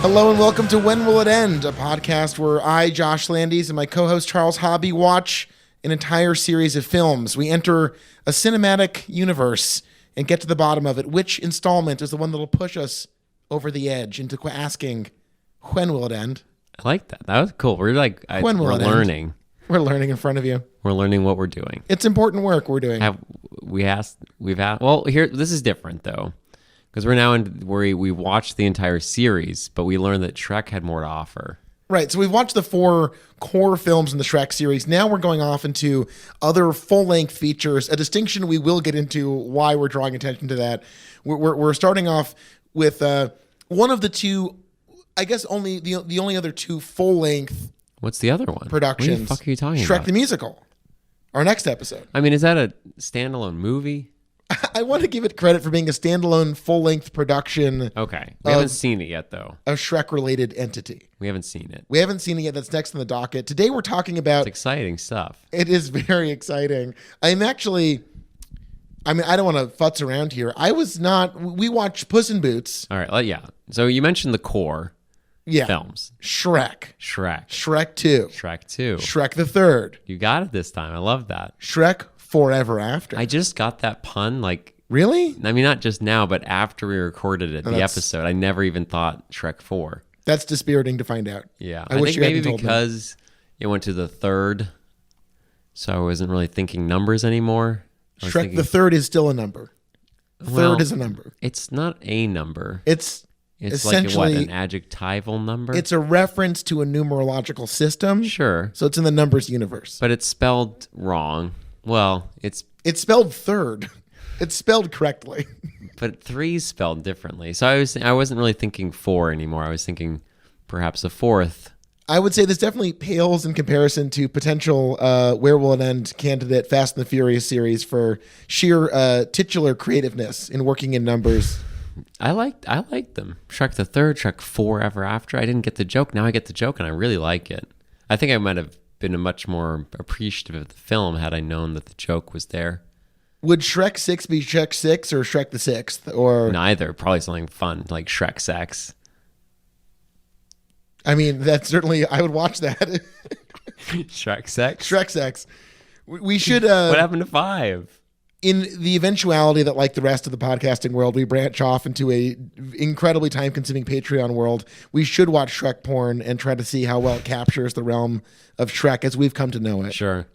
Hello and welcome to When Will It End, a podcast where I, Josh Landis, and my co-host Charles Hobby watch an entire series of films. We enter a cinematic universe and get to the bottom of it. Which installment is the one that'll push us over the edge into asking, when will it end? I like that. That was cool. We're like, When will we're it end? learning. We're learning in front of you. We're learning what we're doing. It's important work we're doing. Well, here, this is different though. Because we're now in where we watched the entire series, but we learned that Shrek had more to offer. Right, so we've watched the 4 core films in the Shrek series. Now we're going off into other full-length features, a distinction we will get into why we're drawing attention to that. We're starting off with one of the two, I guess only the only other 2 full-length What's the other one? productions. What the fuck are you talking Shrek about? the Musical, our next episode. I mean, is that a standalone movie? I want to give it credit for being a standalone full-length production. Okay. We haven't seen it yet, though. A Shrek-related entity. We haven't seen it. We haven't seen it yet. That's next on the docket. Today we're talking about... It's exciting stuff. It is very exciting. I don't want to futz around here. We watched Puss in Boots. All right. Yeah. So you mentioned the core films. Shrek. Shrek 2. Shrek 2. Shrek the Third. You got it this time. I love that. Shrek Forever After. I just got that pun like... Really? I mean, not just now, but after we recorded it, the episode. I never even thought Shrek 4. That's dispiriting to find out. Yeah. I I wish think you hadn't maybe told me. because it went to the third, so I wasn't really thinking numbers anymore. Shrek the Third is still a number. Third is a number. It's not a number. It's essentially like an adjectival number? It's a reference to a numerological system. Sure. So it's in the numbers universe. But it's spelled wrong. Well, it's spelled third. It's spelled correctly. But 3's spelled differently. So I wasn't really thinking 4 anymore. I was thinking perhaps a 4th. I would say this definitely pales in comparison to potential Where Will It End candidate Fast and the Furious series for sheer titular creativeness in working in numbers. I liked them. Shrek the Third, Shrek Forever After. I didn't get the joke. Now I get the joke, and I really like it. I think I might have been much more appreciative of the film had I known that the joke was there. Would Shrek 6 be Shrek 6 or Shrek the Sixth? Or neither. Probably something fun like Shrek Sex. I mean, that's certainly, I would watch that. Shrek Sex? Shrek Sex. We should... what happened to 5? In the eventuality that, like the rest of the podcasting world, we branch off into a incredibly time-consuming Patreon world, we should watch Shrek porn and try to see how well it captures the realm of Shrek as we've come to know it. Sure.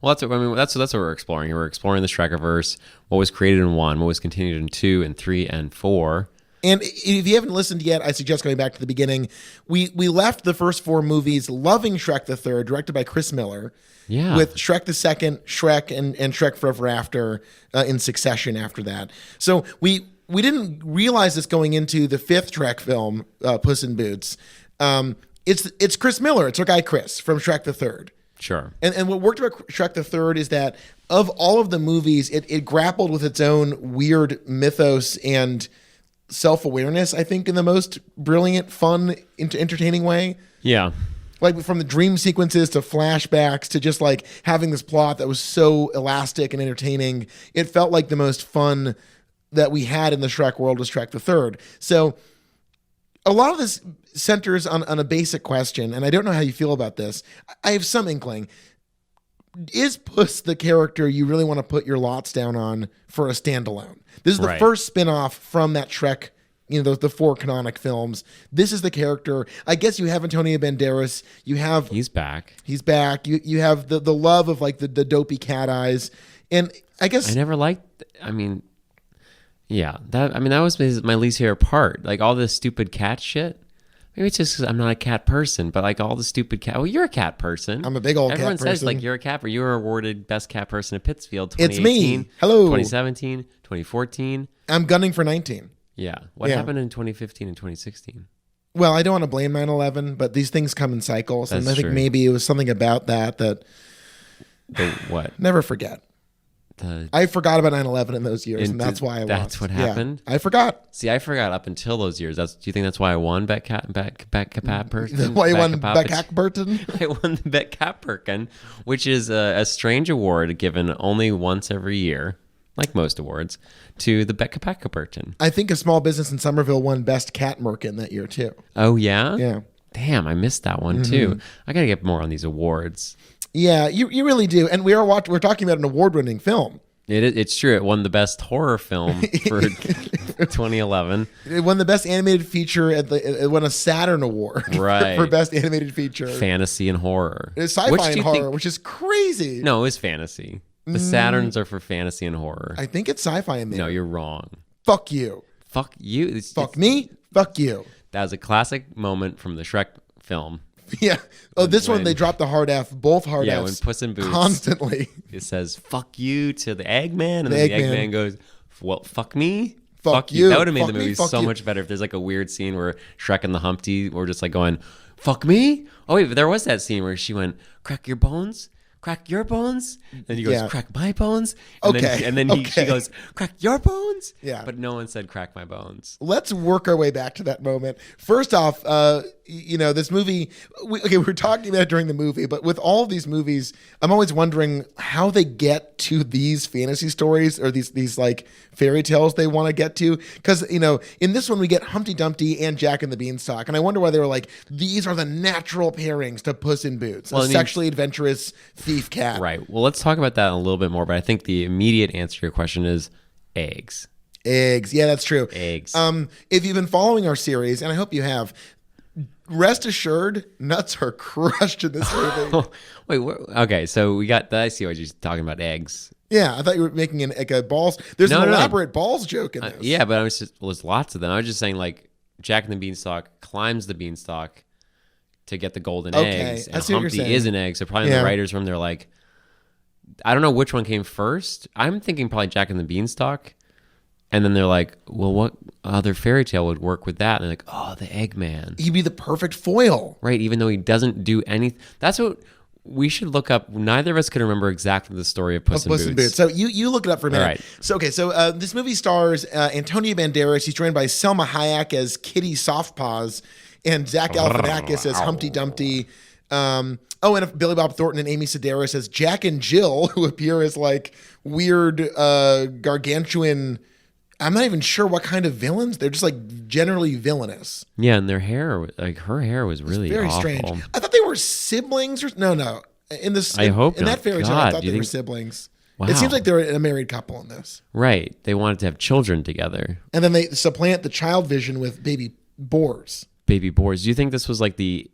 Well, that's what we're exploring. We're exploring the Shrekiverse, what was created in 1, what was continued in 2 and 3 and 4. And if you haven't listened yet, I suggest going back to the beginning. We left the first 4 movies loving Shrek the Third, directed by Chris Miller. Yeah. With Shrek the Second, Shrek, and Shrek Forever After in succession after that. So we didn't realize this going into the 5th Shrek film, Puss in Boots. It's Chris Miller. It's our guy Chris from Shrek the Third. Sure. And what worked about Shrek the Third is that of all of the movies, it grappled with its own weird mythos and self-awareness, I think, in the most brilliant, fun, entertaining way. Yeah. Like from the dream sequences to flashbacks to just like having this plot that was so elastic and entertaining. It felt like the most fun that we had in the Shrek world was Shrek the Third. So a lot of this centers on a basic question, and I don't know how you feel about this. I have some inkling. Is Puss the character you really want to put your lots down on for a standalone? This is the first spin-off from that Shrek, the 4 canonic films. This is the character. I guess you have Antonio Banderas. He's back. He's back. You have the love of like the dopey cat eyes. And I guess I never liked, that was my least favorite part. Like all this stupid cat shit. Maybe it's just because I'm not a cat person, but like all the stupid cat. Well, you're a cat person. I'm a big old Everyone cat person. says like you're a cat person. You were awarded best cat person at Pittsfield 2018. It's me. Hello. 2017, 2014. I'm gunning for 19. Yeah. What happened in 2015 and 2016? Well, I don't want to blame 9/11, but these things come in cycles. That's and I think true. maybe it was something about that. What? Never forget. I forgot about 9/11 in those years, and that's why I lost. That's what happened? Yeah, I forgot. See, I forgot up until those years. Do you think that's why I won Bet Cat person? Why you won Bet Cat Burton? I won the Bet Cat Perkin, which is a strange award given only once every year. like most awards, to the Becca Pecka Burton. I think A Small Business in Somerville won Best Cat Merkin that year too. Oh, yeah? Yeah. Damn, I missed that one too. I got to get more on these awards. Yeah, you really do. And we're talking about an award-winning film. It's true. It won the best horror film for 2011. It won the best animated feature it won a Saturn Award Right. for best animated feature. Fantasy and horror. It's sci-fi and horror, which is crazy. No, it's fantasy. The Saturns are for fantasy and horror. I think it's sci-fi in there. No, you're wrong. Fuck you. Fuck you. Fuck me. Fuck you. That was a classic moment from the Shrek film. Yeah. Oh, this one they dropped the hard F, both hard Fs. Yeah, when Puss in Boots constantly. It says "fuck you" to the Eggman, and then the Eggman goes, "Well, fuck me, fuck you." That would have made fuck the movie so much better if there's like a weird scene where Shrek and the Humpty were just like going, "Fuck me." Oh wait, but there was that scene where she went, "Crack your bones." Crack your bones. Then he goes, crack my bones. And then she goes, crack your bones. Yeah. But no one said crack my bones. Let's work our way back to that moment. First off, this movie, we were talking about it during the movie, but with all of these movies, I'm always wondering how they get to these fantasy stories or these like fairy tales they want to get to. Because, in this one, we get Humpty Dumpty and Jack and the Beanstalk. And I wonder why they were like, these are the natural pairings to Puss in Boots, a sexually adventurous thief cat. Right. Well, let's talk about that a little bit more. But I think the immediate answer to your question is eggs. Eggs. Yeah, that's true. Eggs. If you've been following our series, and I hope you have, rest assured, nuts are crushed in this movie. Wait, okay, so we got, I see what you're talking about, eggs. Yeah, I thought you were making a balls. There's an elaborate balls joke in this. Yeah, but there's lots of them. I was just saying, like, Jack and the Beanstalk climbs the beanstalk to get the golden eggs. And Humpty is an egg, so probably in the writer's room, they're like, I don't know which one came first. I'm thinking probably Jack and the Beanstalk. And then they're like, well, what other fairy tale would work with that? And they're like, oh, the Eggman. He'd be the perfect foil. Right, even though he doesn't do anything. That's what we should look up. Neither of us can remember exactly the story of Puss in Boots. So you look it up for a minute. All right. So this movie stars Antonio Banderas. He's joined by Selma Hayek as Kitty Softpaws and Zach Galifianakis as Humpty Dumpty. And Billy Bob Thornton and Amy Sedaris as Jack and Jill, who appear as like weird gargantuan. I'm not even sure what kind of villains. They're just like generally villainous. Yeah, and their hair, like her hair was really very awful. Strange. I thought they were siblings. No. In that fairy tale, I thought they were siblings. Wow. It seems like they're a married couple in this. Right. They wanted to have children together. And then they supplant the child vision with baby boars. Baby boars. Do you think this was like the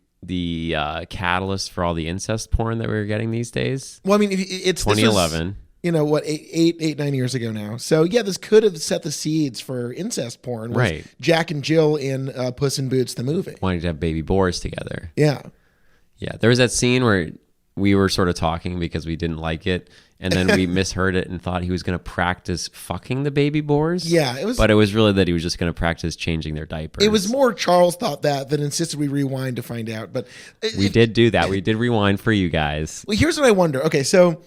catalyst for all the incest porn that we were getting these days? Well, I mean, it's 2011. What, 9 years ago now. So yeah, this could have set the seeds for incest porn. Right. Jack and Jill in Puss in Boots, the movie. Wanting to have baby boars together. Yeah. Yeah. There was that scene where we were sort of talking because we didn't like it. And then we misheard it and thought he was going to practice fucking the baby boars. Yeah. But it was really that he was just going to practice changing their diapers. It was more Charles thought that insisted we rewind to find out. But we did do that. We did rewind for you guys. Well, here's what I wonder. Okay, so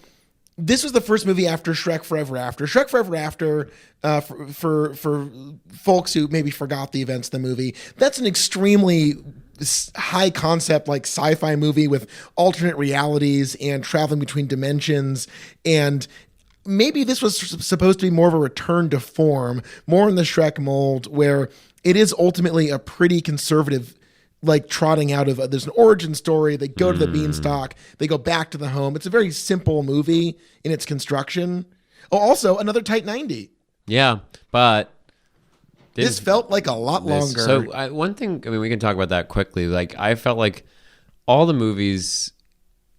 this was the first movie after Shrek Forever After. Shrek Forever After, for folks who maybe forgot the events of the movie, that's an extremely high concept like sci-fi movie with alternate realities and traveling between dimensions. And maybe this was supposed to be more of a return to form, more in the Shrek mold, where it is ultimately a pretty conservative, like trotting out of there's an origin story. They go to the beanstalk. They go back to the home. It's a very simple movie in its construction. Oh, also another tight 90. Yeah, but this felt like a lot longer. So one thing, I mean, we can talk about that quickly. Like I felt like all the movies,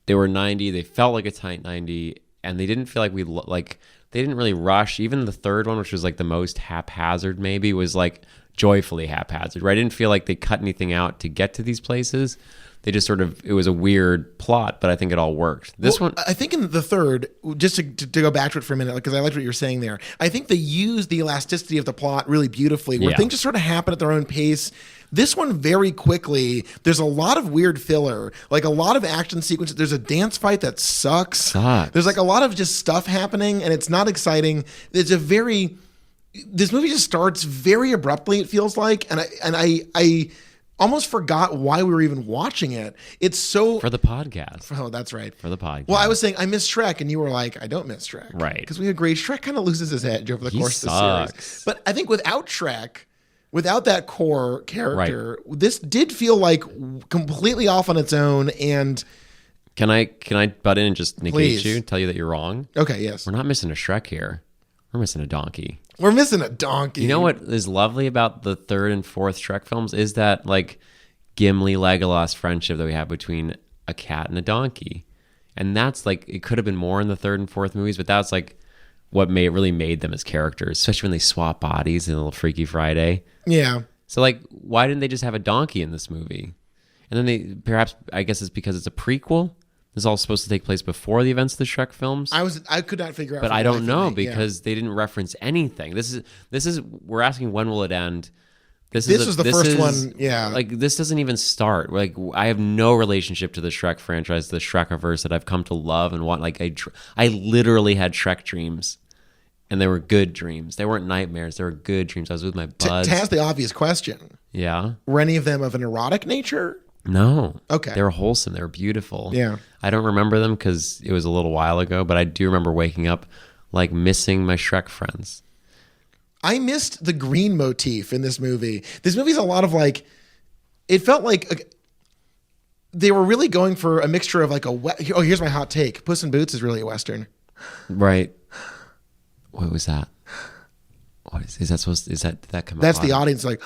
they were 90. They felt like a tight 90, and they didn't feel like they didn't really rush. Even the third one, which was like the most haphazard, maybe was like joyfully haphazard, right? I didn't feel like they cut anything out to get to these places. They just sort of, it was a weird plot, but I think it all worked. This one, I think in the third, just to go back to it for a minute, because I liked what you were saying there. I think they used the elasticity of the plot really beautifully, where things just sort of happen at their own pace. This one, very quickly, there's a lot of weird filler, like a lot of action sequences. There's a dance fight that sucks. There's like a lot of just stuff happening, and it's not exciting. This movie just starts very abruptly, it feels like, and I almost forgot why we were even watching it. It's so... For the podcast. Oh, that's right. For the podcast. Well, I was saying I miss Shrek, and you were like, I don't miss Shrek. Right. Because we agree Shrek kind of loses his edge over the course of the sucks. series. But I think without Shrek, without that core character, this did feel like completely off on its own. And Can I butt in and just negate Please. you and tell you that you're wrong? okay, yes, We're not missing a Shrek here. We're missing a donkey. we're missing a donkey. You know what is lovely about the third and fourth Shrek films is that like Gimli Legolas friendship that we have between a cat and a donkey. And that's like, it could have been more in the third and fourth movies, but that's like what really made them as characters, especially when they swap bodies in a little Freaky Friday. Yeah. So like, why didn't they just have a donkey in this movie? And then they, perhaps, I guess it's because it's a prequel. This is all supposed to take place before the events of the Shrek films. I could not figure out. But for I the don't life know of me. Yeah. because they didn't reference anything. This is we're asking when will it end? This was the first one. Yeah. Like this doesn't even start. Like I have no relationship to the Shrek franchise, the Shrekiverse that I've come to love and want. Like I literally had Shrek dreams, and they were good dreams. They weren't nightmares. They were good dreams. I was with my buds. To ask the obvious question, Yeah. were any of them of an erotic nature? No. Okay. They were wholesome. They were beautiful. Yeah. I don't remember them because it was a little while ago, but I do remember waking up like missing my Shrek friends. I missed the green motif in this movie. This movie's a lot of like, it felt like they were really going for a mixture of like oh, here's my hot take. Puss in Boots is really a Western. Right. What was that? What is that supposed to, did that come That's up? the audience like,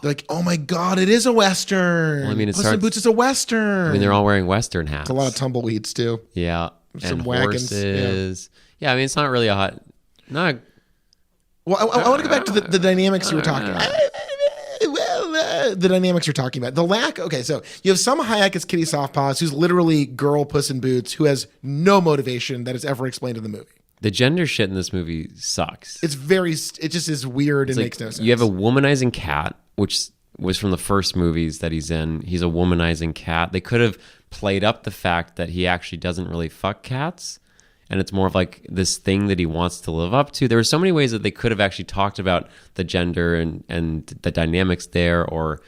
they're like, oh my God, it is a Western. Well, I mean, Puss in Boots is a Western. I mean, they're all wearing Western hats. It's a lot of tumbleweeds too. Yeah. Some and wagons, horses. Yeah, I mean, it's not really a hot... Not... Well, I want to go back to the dynamics you were talking about. The dynamics you're talking about. The lack... Okay, so you have Salma Hayek as Kitty Softpaws, who's literally girl Puss in Boots, who has no motivation that is ever explained in the movie. The gender shit in this movie sucks. It just is weird and makes no sense. You have a womanizing cat, which was from the first movies that he's in. He's a womanizing cat. They could have played up the fact that he actually doesn't really fuck cats, and it's more of like this thing that he wants to live up to. There were so many ways that they could have actually talked about the gender and the dynamics there, or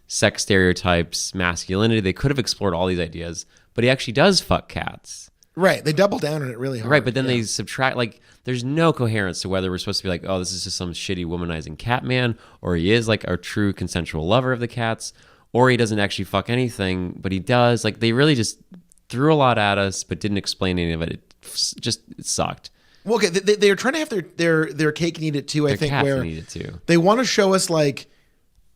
sex stereotypes, masculinity. They could have explored all these ideas, but he actually does fuck cats. Right. They double down on it really hard. Right, but then they subtract, like, there's no coherence to whether we're supposed to be like, oh, this is just some shitty womanizing cat man, or he is like a true consensual lover of the cats, or he doesn't actually fuck anything, but he does. Like, they really just threw a lot at us, but didn't explain any of it. It sucked. Well, okay, they are trying to have their cake and eat it too, I think, Cats where need it too. they want to show us, like,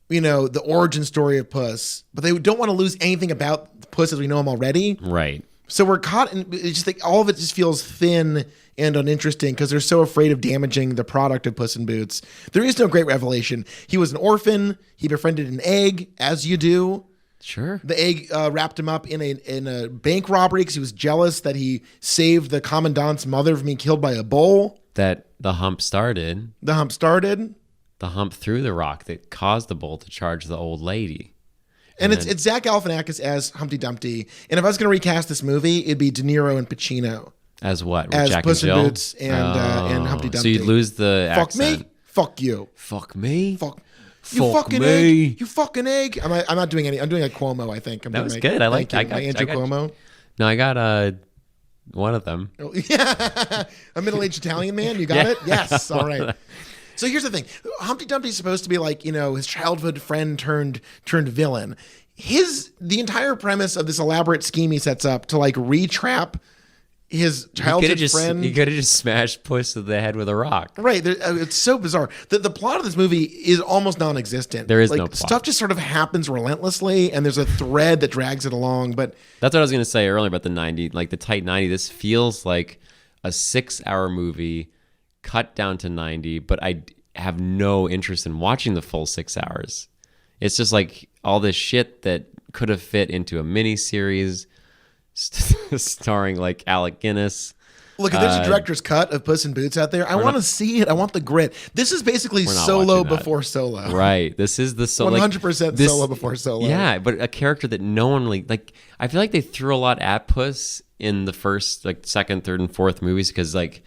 you know, the origin story of Puss, but they don't want to lose anything about Puss as we know him already. Right. So we're caught in, it's just like all of it just feels thin and uninteresting because they're so afraid of damaging the product of Puss in Boots. There is no great revelation. He was an orphan. He befriended an egg, as you do. Sure. The egg wrapped him up in a bank robbery because he was jealous that he saved the commandant's mother from being killed by a bull. That the hump started. The hump started. The hump threw the rock that caused the bull to charge the old lady. And it's Zach Galifianakis as Humpty Dumpty. And if I was going to recast this movie, it'd be De Niro and Pacino. As what? As Jack Puss and in Jill? Boots and Humpty Dumpty. So you'd lose the Fuck accent. me? Fuck you. Fuck me? Fuck. You Fuck fucking me. egg. You fucking egg. I'm not doing any. I'm doing a Cuomo, I think. That was good. I liked it. My Andrew Cuomo. No, I got one of them. Oh, yeah. A middle-aged Italian man. You got Yeah. it? Yes. All right. So here's the thing. Humpty Dumpty's supposed to be like, you know, his childhood friend turned villain. The entire premise of this elaborate scheme he sets up to like re-trap his childhood friend. He could have just smashed Puss to the head with a rock. Right. It's so bizarre. The plot of this movie is almost non-existent. There is like, no plot. Stuff just sort of happens relentlessly, and there's a thread that drags it along. But That's what I was going to say earlier about the 90, like the tight 90. This feels like a 6-hour movie cut down to 90, but I have no interest in watching the full 6 hours. It's just like all this shit that could have fit into a mini series starring like Alec Guinness. look, if there's a director's cut of Puss in Boots out there, I want to see it. I want the grit. This is basically We're not Solo watching that. before Solo. Right. This is the 100% Solo before Solo. Yeah, but a character that no one really like. I feel like they threw a lot at Puss in the first, like, second, third, and fourth movies because like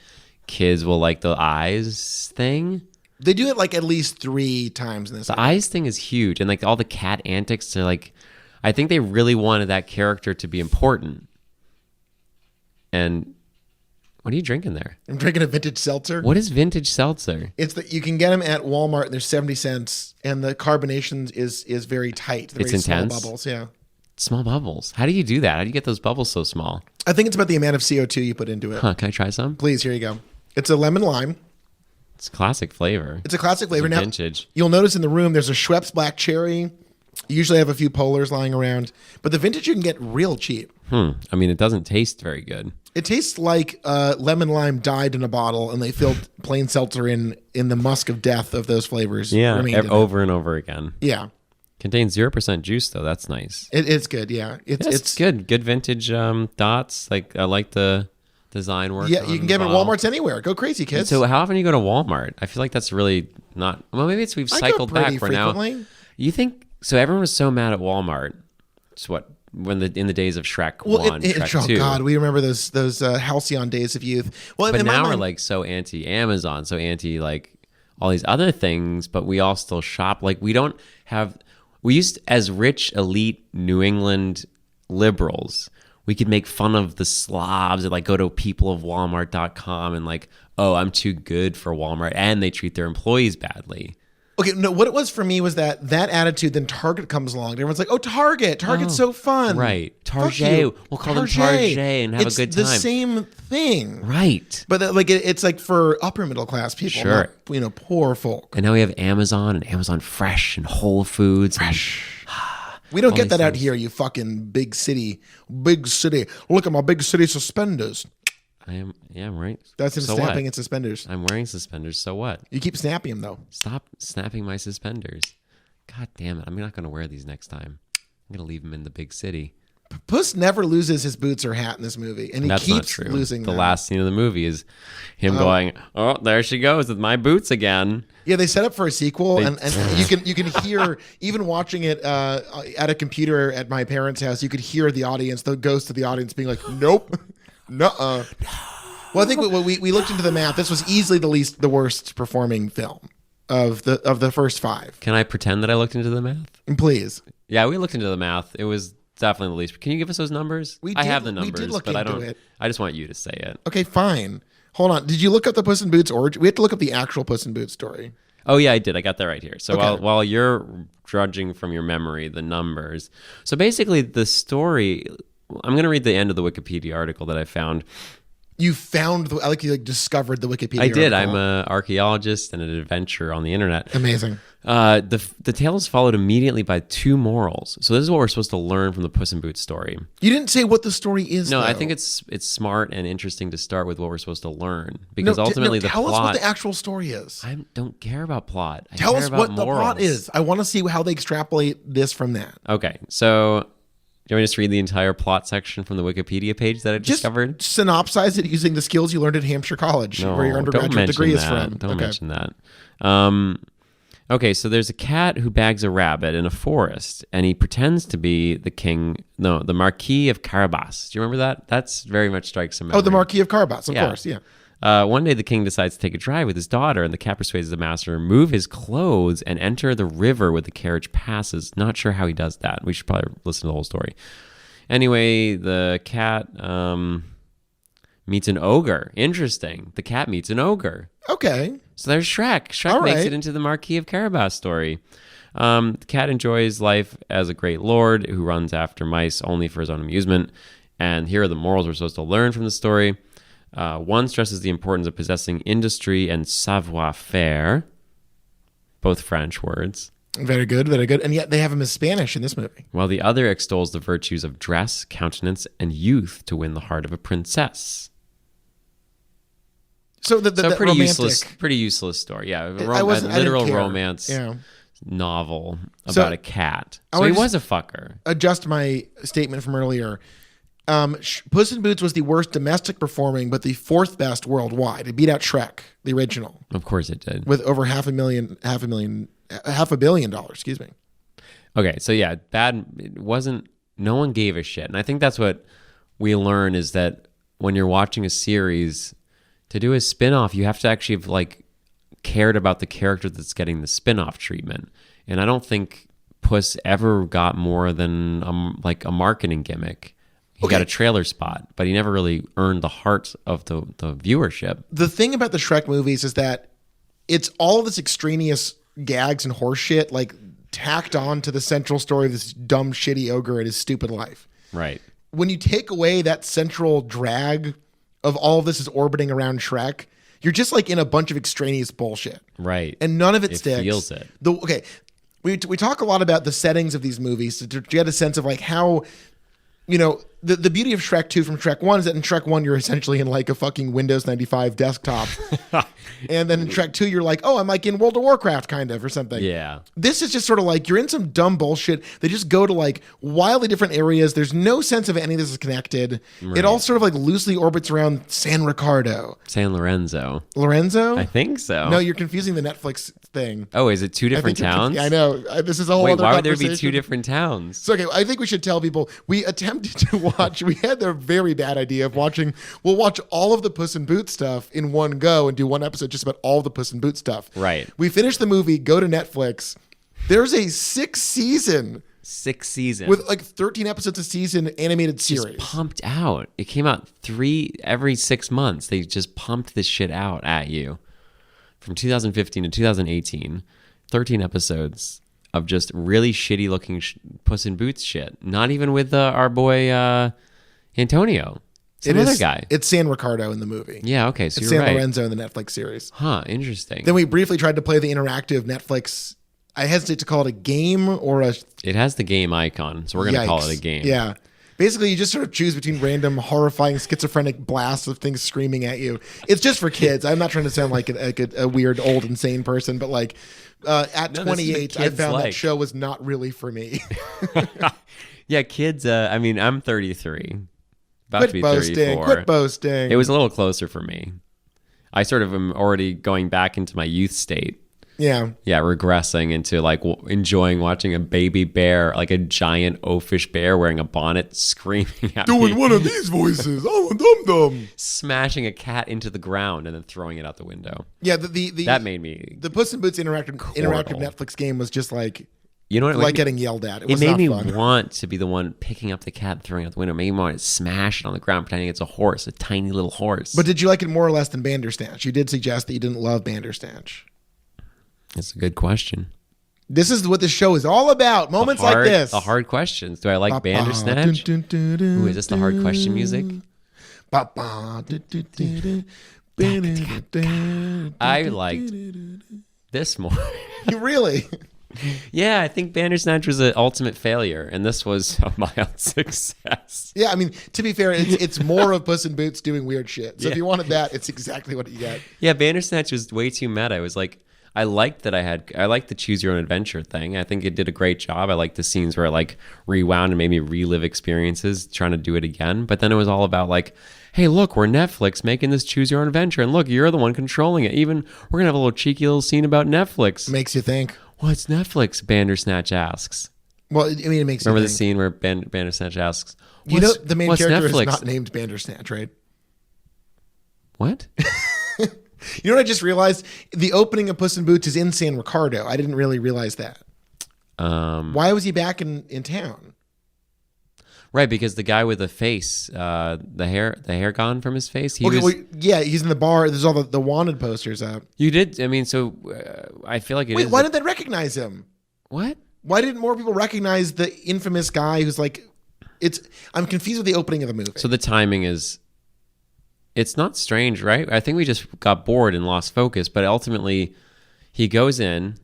kids will like the eyes thing. They do it like at least 3 times in this. The eyes thing is huge, and like all the cat antics are like, I think they really wanted that character to be important. And what are you drinking there? I'm drinking a vintage seltzer. What is vintage seltzer? It's that you can get them at Walmart. And they're 70 cents, and the carbonation is very tight. They're It's very intense? Small bubbles. Yeah. Small bubbles. How do you do that? How do you get those bubbles so small? I think it's about the amount of CO2 you put into it. Huh, can I try some? Please, here you go. It's a lemon lime. It's a classic flavor. It's a classic flavor. It's Now, vintage. you'll notice in the room there's a Schweppes black cherry. You usually have a few polars lying around, but the vintage you can get real cheap. I mean, it doesn't taste very good. It tastes like lemon lime dyed in a bottle, and they filled plain seltzer in the musk of death of those flavors. remained in it. Over and over again. Yeah, Contains 0% juice though. That's nice. it's good. Yeah, It's good. Good vintage dots. Like I like the design work. Yeah, on you can the get them at bottle. Walmart's anywhere. Go crazy, kids. So how often do you go to Walmart? I feel like that's really not. Well, maybe it's we've I go cycled pretty back for now. frequently. You think so? Everyone was so mad at Walmart. It's what in the days of Shrek 1, Shrek 2. Oh God, we remember those halcyon days of youth. Well, But in my now we're mind- like so anti Amazon, so anti like all these other things, but we all still shop. Like we used as rich elite New England liberals, we could make fun of the slobs and like go to peopleofwalmart.com and like, oh, I'm too good for Walmart, and they treat their employees badly. Okay, no, what it was for me was that attitude. Then Target comes along. Everyone's like, "Oh, Target's so fun." Right. Fuck Target. you. We'll call them Target and have It's a good time. the same thing. Right. But it's like for upper middle class people, Sure. not, poor folk. And now we have Amazon and Amazon Fresh and Whole Foods. Fresh. We don't all get these that out things. here, you fucking big city. Big city. Look at my big city suspenders. I'm right. That's him So snapping what? in suspenders. I'm wearing suspenders, so what? You keep snapping them though. Stop snapping my suspenders. God damn it. I'm not going to wear these next time. I'm going to leave them in the big city. Puss never loses his boots or hat in this movie, and he That's not keeps true. losing The them. last scene of the movie is him going, oh, there she goes with my boots again. Yeah, they set up for a sequel, and you can hear even watching it at a computer at my parents' house. You could hear the audience, the ghost of the audience, being like, "Nope, nuh-uh." Well, I think we looked into the math. This was easily the worst performing film of the first 5. Can I pretend that I looked into the math? And please, Yeah, we looked into the math. It was definitely the least. Can you give us those numbers? I have the we did numbers, look but I into don't. it. I just want you to say it. okay, fine. Hold on. Did you look up the Puss in Boots origin? We have to look up the actual Puss in Boots story. Oh yeah, I did. I got that right here. So Okay. while you're drudging from your memory the numbers, so basically the story. I'm going to read the end of the Wikipedia article that I found. You found you discovered the Wikipedia. I did. article. I'm an archaeologist and an adventurer on the internet. Amazing. The tale is followed immediately by 2 morals. So this is what we're supposed to learn from the Puss in Boots story. You didn't say what the story is. No, I though. think it's smart and interesting to start with what we're supposed to learn because ultimately the tell plot. us what the actual story is. I don't care about plot. I Tell care us about what the morals. plot is. I want to see how they extrapolate this from that. Okay, so do you want me to just read the entire plot section from the Wikipedia page that I Just discovered? synopsize it using the skills you learned at Hampshire College, where your don't undergraduate mention degree is that. from. Don't Okay. mention that. Okay, so there's a cat who bags a rabbit in a forest, and he pretends to be the Marquis of Carabas. Do you remember that? That's very much strikes a memory. Oh, the Marquis of Carabas, of course. Yeah. One day, the king decides to take a drive with his daughter, and the cat persuades the master to remove his clothes and enter the river where the carriage passes. Not sure how he does that. We should probably listen to the whole story. Anyway, the cat meets an ogre. Interesting. The cat meets an ogre. Okay. So there's Shrek. Shrek All makes right. it into the Marquis of Carabas story. The cat enjoys life as a great lord who runs after mice only for his own amusement. And here are the morals we're supposed to learn from the story. 1 stresses the importance of possessing industry and savoir-faire, both French words, Very good, very good. And yet they have him as Spanish in this movie. while the other extols the virtues of dress, countenance, and youth to win the heart of a princess. So the Pretty romantic, useless story. Yeah, I wasn't- I didn't literal care. romance Yeah. novel So, about a cat. I So he would was a fucker. Adjust my statement from earlier. Puss in Boots was the worst domestic performing, but the 4th best worldwide. It beat out Shrek, the original, Of course it did. with over $500 million. Excuse me. Okay, so yeah, bad. It wasn't. No one gave a shit, and I think that's what we learn is that when you're watching a series, to do a spin-off, you have to actually have like cared about the character that's getting the spin-off treatment. And I don't think Puss ever got more than like a marketing gimmick. He got a trailer spot, but he never really earned the heart of the viewership. The thing about the Shrek movies is that it's all this extraneous gags and horse shit like tacked on to the central story of this dumb, shitty ogre and his stupid life. Right. When you take away that central drag of all of this is orbiting around Shrek, you're just like in a bunch of extraneous bullshit. Right. And none of it sticks. Feels it. Okay. We talk a lot about the settings of these movies to get a sense of like how, you know, the beauty of Shrek 2 from Shrek 1 is that in Shrek 1, you're essentially in like a fucking Windows 95 desktop. And then in Shrek 2, you're like, oh, I'm like in World of Warcraft kind of or something. Yeah. This is just sort of like you're in some dumb bullshit. They just go to like wildly different areas. There's no sense of any of this is connected. Right. It all sort of like loosely orbits around San Ricardo. San Lorenzo. Lorenzo? I think so. No, you're confusing the Netflix thing. Oh, is it two different towns? I know. This is a whole other why would there conversation. be two different towns? So, okay, I think we should tell people we attempted to watch, we had the very bad idea of we'll watch all of the Puss in Boots stuff in one go and do one episode just about all the Puss in Boots stuff. Right. We finished the movie, go to Netflix. There's a 6th season. 6 seasons. With like 13 episodes a season animated series. Just pumped out. It came out every 6 months. They just pumped this shit out at you. From 2015 to 2018, 13 episodes of just really shitty looking Puss in Boots shit. Not even with our boy Antonio. Some other guy. It's San Ricardo in the movie. Yeah, okay, so it's you're San right. Lorenzo in the Netflix series. Huh, interesting. Then we briefly tried to play the interactive Netflix. I hesitate to call it a game or a... It has the game icon, so we're going to call it a game. Yeah. Basically, you just sort of choose between random, horrifying, schizophrenic blasts of things screaming at you. It's just for kids. I'm not trying to sound like a weird, old, insane person, but like at 28, I found that show was not really for me. Yeah, kids, I mean, I'm 33. About to be 34. Quit boasting. It was a little closer for me. I sort of am already going back into my youth state. Yeah. Yeah, regressing into like enjoying watching a baby bear, like a giant oafish bear wearing a bonnet screaming at me. Doing one of these voices. Oh, dum-dum. Smashing a cat into the ground and then throwing it out the window. Yeah, that made me... The Puss in Boots interactive Netflix game was just like... You know what? Like getting yelled at. It made me want to be the one picking up the cat and throwing it out the window. It made me want to smash it on the ground, pretending it's a horse, a tiny little horse. But did you like it more or less than Bandersnatch? You did suggest that you didn't love Bandersnatch. That's a good question. This is what this show is all about. Moments like this. The hard questions. Do I like Bandersnatch? Ooh, is this the hard question music? I liked this more. You really? Yeah, I think Bandersnatch was an ultimate failure, and this was a mild success. Yeah, I mean, to be fair, it's more of Puss in Boots doing weird shit. So if you wanted that, it's exactly what you get. Yeah, Bandersnatch was way too meta. It was like, I liked the choose your own adventure thing. I think it did a great job. I liked the scenes where it like rewound and made me relive experiences trying to do it again. But then it was all about like, hey, look, we're Netflix making this choose your own adventure. And look, you're the one controlling it. Even we're going to have a little cheeky little scene about Netflix. Makes you think. What's Netflix? Bandersnatch asks. Well, I mean, it makes Remember you the think. scene where Bandersnatch asks, you know, the main character Netflix? is not named Bandersnatch, right? What? You know what I just realized? The opening of Puss in Boots is in San Ricardo. I didn't really realize that. Why was he back in town? Right, because the guy with the face, the hair gone from his face. Yeah, he's in the bar. There's all the wanted posters up. You did. I mean, so I feel like Wait, why didn't they recognize him? What? Why didn't more people recognize the infamous guy who's like? I'm confused with the opening of the movie. So the timing is. It's not strange, right? I think we just got bored and lost focus. But ultimately, he goes in,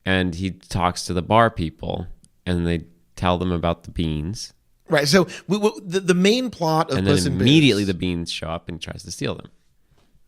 and he talks to the bar people, and they tell them about the beans. Right. So the main plot of and Puss then in immediately Boots, the beans show up and tries to steal them.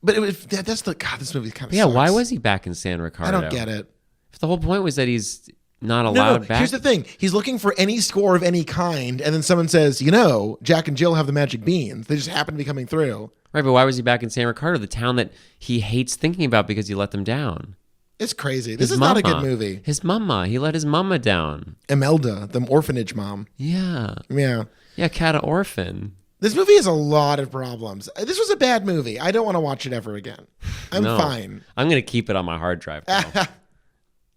But that's the God. This movie kind of Yeah. sucks. Why was he back in San Ricardo? I don't get it. If the whole point was that he's not allowed back. Here's the thing. He's looking for any score of any kind, and then someone says, you know, Jack and Jill have the magic beans. They just happen to be coming through. Right, but why was he back in San Ricardo, the town that he hates thinking about because he let them down? It's crazy. This is not a good movie. His mama. He let his mama down. Imelda, the orphanage mom. Yeah. Yeah. Yeah, cat orphan. This movie has a lot of problems. This was a bad movie. I don't want to watch it ever again. I'm fine. I'm going to keep it on my hard drive, though.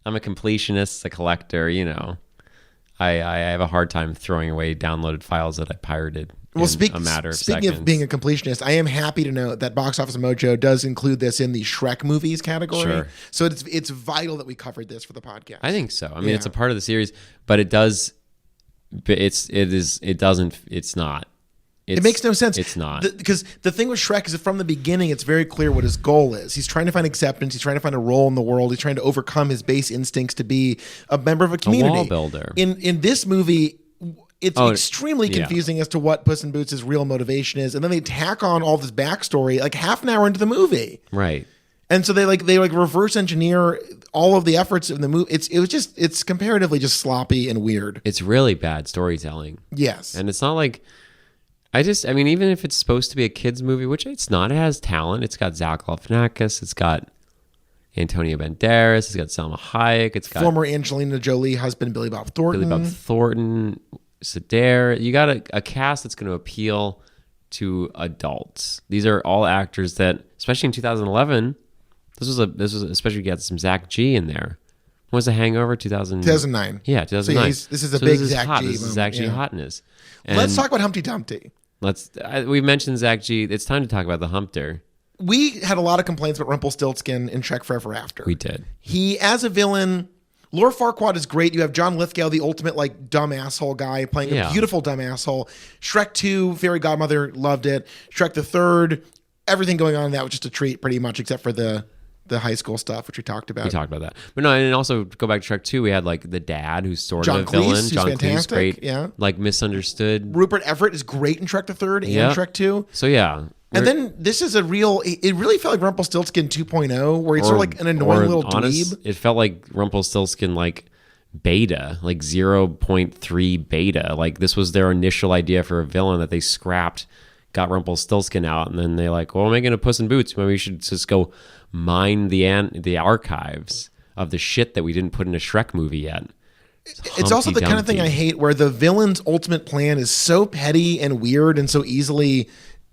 I'm a completionist, a collector, you know. I have a hard time throwing away downloaded files that I pirated in a matter of seconds. Speaking of being a completionist, I am happy to note that Box Office Mojo does include this in the Shrek movies category. Sure. So it's vital that we covered this for the podcast. I think so. I mean, it's a part of the series, but it does. It's not. It makes no sense. It's not. Because the thing with Shrek is that from the beginning, it's very clear what his goal is. He's trying to find acceptance. He's trying to find a role in the world. He's trying to overcome his base instincts to be a member of a community. A wall builder. In this movie, it's extremely confusing as to what Puss in Boots' real motivation is. And then they tack on all this backstory like half an hour into the movie. Right. And so they reverse engineer all of the efforts in the movie. It's comparatively just sloppy and weird. It's really bad storytelling. Yes. And it's not like... I mean, even if it's supposed to be a kid's movie, which it's not, it has talent. It's got Zach Galifianakis, it's got Antonio Banderas, it's got Salma Hayek, it's got former Angelina Jolie husband Billy Bob Thornton, Sedair. You got a cast that's going to appeal to adults. These are all actors that, especially in 2011, this was especially you got some Zach G in there. When was The Hangover? 2009. Yeah, 2009. So this is a big Zach G moment. This is Zach G hotness. And let's talk about Humpty Dumpty. We mentioned Zach G. It's time to talk about the Humpter. We had a lot of complaints about Rumpelstiltskin in Shrek Forever After. We did. He, as a villain, Lord Farquaad is great. You have John Lithgow, the ultimate dumb asshole guy, playing a beautiful dumb asshole. Shrek 2, Fairy Godmother, loved it. Shrek the Third, everything going on in that was just a treat pretty much, except for the high school stuff, which we talked about. We talked about that. But no, and also go back to Shrek 2, we had the dad who's sort of a villain. John Cleese, great. Yeah. Misunderstood. Rupert Everett is great in Shrek the Third and Shrek 2. So yeah. And then this is it really felt like Rumpelstiltskin 2.0, where he's sort of like an annoying little dweeb. It felt like Rumpelstiltskin beta, 0.3 beta. This was their initial idea for a villain that they scrapped, got Rumpelstiltskin out, and then they we're making a Puss in Boots. Maybe we should just go mine the archives of the shit that we didn't put in a Shrek movie yet. It's also the kind of thing I hate, where the villain's ultimate plan is so petty and weird and so easily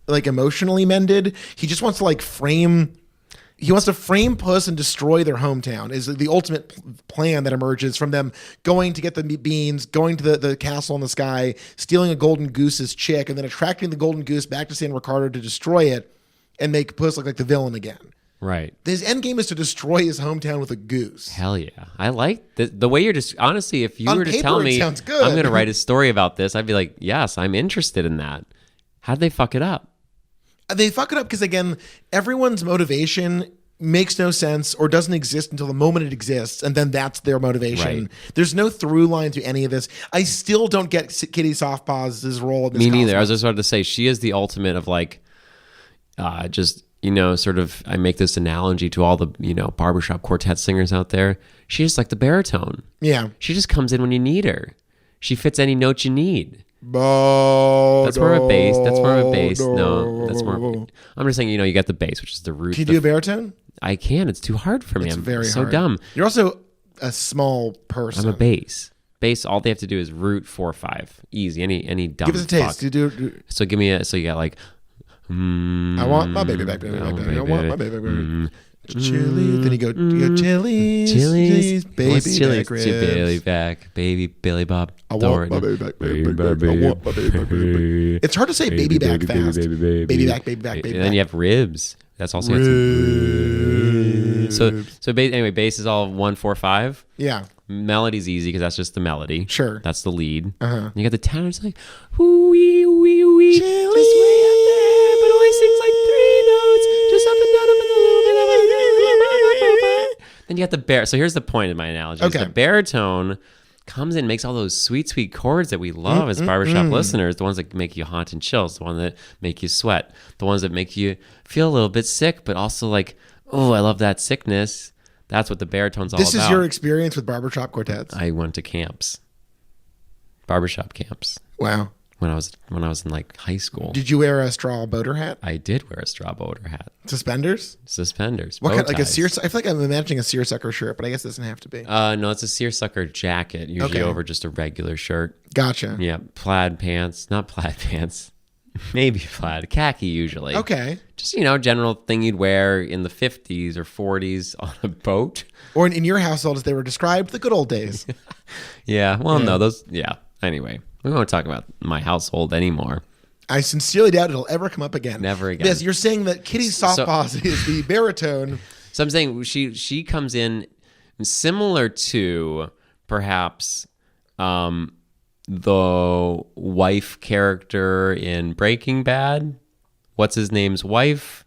emotionally mended. He just wants to frame Puss and destroy their hometown is the ultimate plan that emerges from them going to get the beans, going to the castle in the sky, stealing a golden goose's chick, and then attracting the golden goose back to San Ricardo to destroy it and make Puss look like the villain again. Right. His end game is to destroy his hometown with a goose. Hell yeah. I like the way you're just, honestly, if you On were to paper, tell me I'm going to write a story about this, I'd be like, yes, I'm interested in that. How'd they fuck it up? They fuck it up because, again, everyone's motivation makes no sense or doesn't exist until the moment it exists, and then that's their motivation. Right. There's no through line to any of this. I still don't get Kitty Softpaws' role in this. Me neither. I was just about to say, she is the ultimate of sort of, I make this analogy to all the, barbershop quartet singers out there. She's just like the baritone. Yeah. She just comes in when you need her. She fits any note you need. That's more of a bass. That's more of a bass. No, that's more. I'm just saying, you got the bass, which is the root. Can you do a baritone? I can. It's too hard for me. It's very so hard. Dumb. You're also a small person. I'm a bass. Bass. All they have to do is root 4/5. Easy. Any dumb. Give us a taste. So give me so you got I want my baby back, baby back, baby. I want my baby back. Chili. Then you go Chili's, baby back ribs. Baby back, baby Billy Bob. I want my baby back, baby back. I want my baby back, baby. It's hard to say baby back fast. Baby back, baby back, baby back. And then you have ribs. That's also ribs. So anyway, bass is all 1/4/5. Yeah. Melody's easy because that's just the melody. Sure. That's the lead. Uh-huh. You got the tenor. It's like wee wee wee. Just way up there, but only sings 3 notes. Just up and down, up and a little bit. Then you got the baritone. So here's the point of my analogy. Okay. The baritone comes in, makes all those sweet, sweet chords that we love as barbershop listeners. The ones that make you haunt and chills. The ones that make you sweat. The ones that make you feel a little bit sick, but also oh, I love that sickness. That's what the baritone's all about. This is your experience with barbershop quartets? I went to camps. Barbershop camps. Wow. When I was in high school. Did you wear a straw boater hat? I did wear a straw boater hat. Suspenders? What kind? A seer? I feel like I'm imagining a seersucker shirt, but I guess it doesn't have to be. No, it's a seersucker jacket, usually over just a regular shirt. Gotcha. Yeah, plaid pants. Not plaid pants. Maybe plaid, khaki usually. Okay. Just, general thing you'd wear in the 50s or 40s on a boat. Or in your household, as they were described, the good old days. Yeah. Well, no, Anyway, we won't talk about my household anymore. I sincerely doubt it'll ever come up again. Never again. Yes, you're saying that Kitty's soft paws is the baritone. So I'm saying she comes in similar to perhaps the wife character in Breaking Bad. What's his name's wife?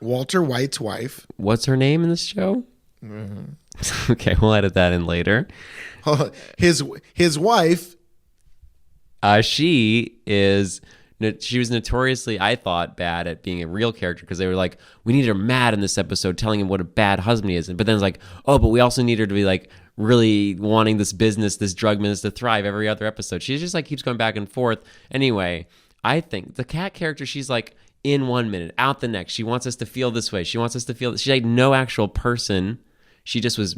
Walter White's wife. What's her name in this show? Mm-hmm. Okay, we'll edit that in later. His wife. She was notoriously, I thought, bad at being a real character because they were like, we need her mad in this episode, telling him what a bad husband he is. But then it's like, oh, but we also need her to be like really wanting this business, this drug business to thrive every other episode. She just like keeps going back and forth. Anyway, I think the cat character, she's like in 1 minute, out the next. She wants us to feel this way. She wants us to feel she's like no actual person. She just was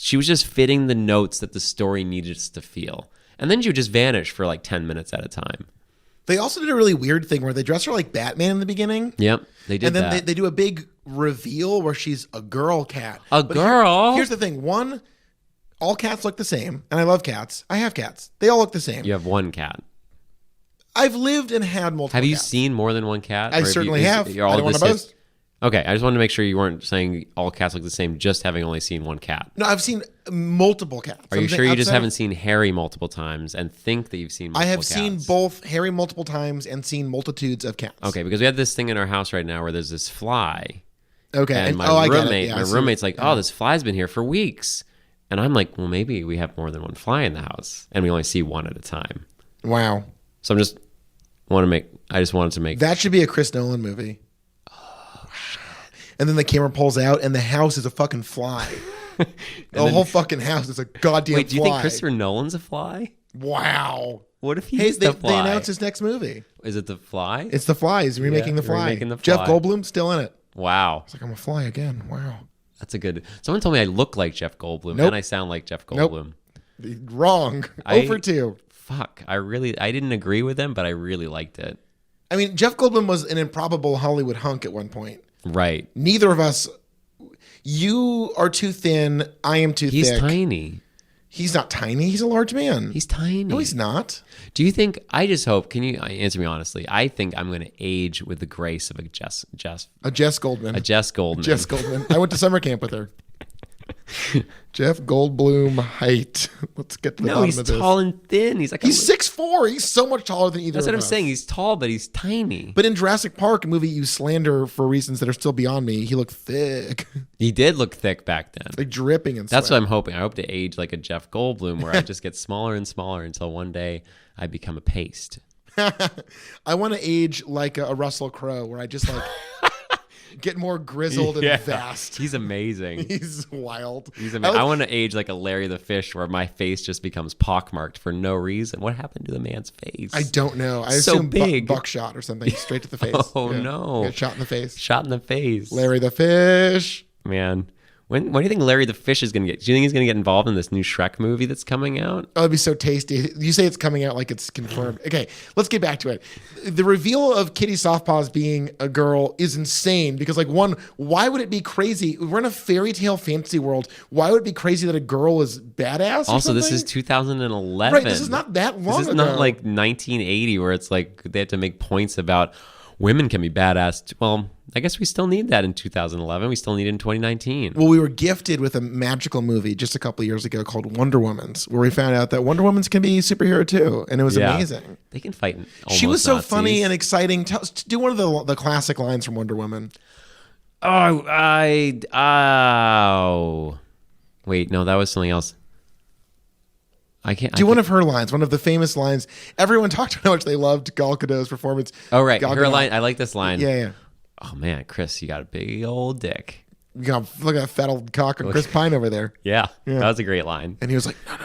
she was just fitting the notes that the story needed us to feel. And then she would just vanish for like 10 minutes at a time. They also did a really weird thing where they dress her like Batman in the beginning. Yep, they did that. And then they do a big reveal where she's a girl cat. Girl? Here's the thing. One, all cats look the same. And I love cats. I have cats. They all look the same. You have one cat. I've lived and had multiple Have you cats. seen more than one cat? I certainly have. I don't want to boast. Okay, I just wanted to make sure you weren't saying all cats look the same, just having only seen one cat. No, I've seen multiple cats. Are you sure you just haven't seen Harry multiple times and think that you've seen multiple cats? I have seen both Harry multiple times and seen multitudes of cats. Okay, because we have this thing in our house right now where there's this fly. Okay. And my roommate's like, oh, this fly's been here for weeks. And I'm like, well, maybe we have more than one fly in the house and we only see one at a time. Wow. So I just wanted to make that should be a Chris Nolan movie. And then the camera pulls out, and the house is a fucking fly. The whole fucking house is a goddamn fly. Wait, do you think Christopher Nolan's a fly? Wow. What if he's the fly? They announced his next movie. Is it The Fly? It's The Fly. He's remaking The Fly. Jeff Goldblum still in it. Wow. It's like, I'm a fly again. Wow. That's a good... Someone told me I look like Jeff Goldblum, and I sound like Jeff Goldblum. Nope. Wrong. 0 for 2. Fuck. I didn't agree with them, but I really liked it. I mean, Jeff Goldblum was an improbable Hollywood hunk at one point. Right. Neither of us. You are too thin. I am too thick. He's tiny. He's not tiny. He's a large man. He's tiny. No, he's not. Do you think? I just hope. Can you answer me honestly? I think I'm going to age with the grace of a Jess Goldman. A Jess Goldman. I went to summer camp with her. Jeff Goldblum height. Let's get to the bottom of this. No, he's tall and thin. He's 6'4". He's so much taller than either of us. That's what I'm saying. He's tall, but he's tiny. But in Jurassic Park, a movie you slander for reasons that are still beyond me, he looked thick. He did look thick back then. Like dripping and sweat. That's what I'm hoping. I hope to age like a Jeff Goldblum where I just get smaller and smaller until one day I become a paste. I want to age like a Russell Crowe where I just like... get more grizzled and vast. He's amazing. He's wild. He's amazing. I want to age like a Larry the Fish where my face just becomes pockmarked for no reason. What happened to the man's face? I don't know. I so assume big. Buckshot or something straight to the face. Oh, no. Get shot in the face. Shot in the face. Larry the Fish. Man. When do you think Larry the Fish is going to get? Do you think he's going to get involved in this new Shrek movie that's coming out? Oh, it'd be so tasty. You say it's coming out like it's confirmed. Okay, let's get back to it. The reveal of Kitty Softpaws being a girl is insane because, like, one, why would it be crazy? We're in a fairy tale fantasy world. Why would it be crazy that a girl is badass? Also, this is 2011. Right, this is not that long ago. This is not like 1980 where it's like they have to make points about women can be badass. Well, I guess we still need that in 2011. We still need it in 2019. Well, we were gifted with a magical movie just a couple of years ago called Wonder Woman's, where we found out that Wonder Woman's can be a superhero too, and it was amazing. They can fight. She was so Nazis. funny and exciting. Do one of the classic lines from Wonder Woman. Wait, no, that was something else. I can't. Do one of her lines, one of the famous lines. Everyone talked about how much they loved Gal Gadot's performance. Oh, right. Her line. I like this line. Yeah. Oh, man, Chris, you got a big old dick. You got look at that fat old cock on Chris Pine over there. Yeah, that was a great line. And he was like, "No,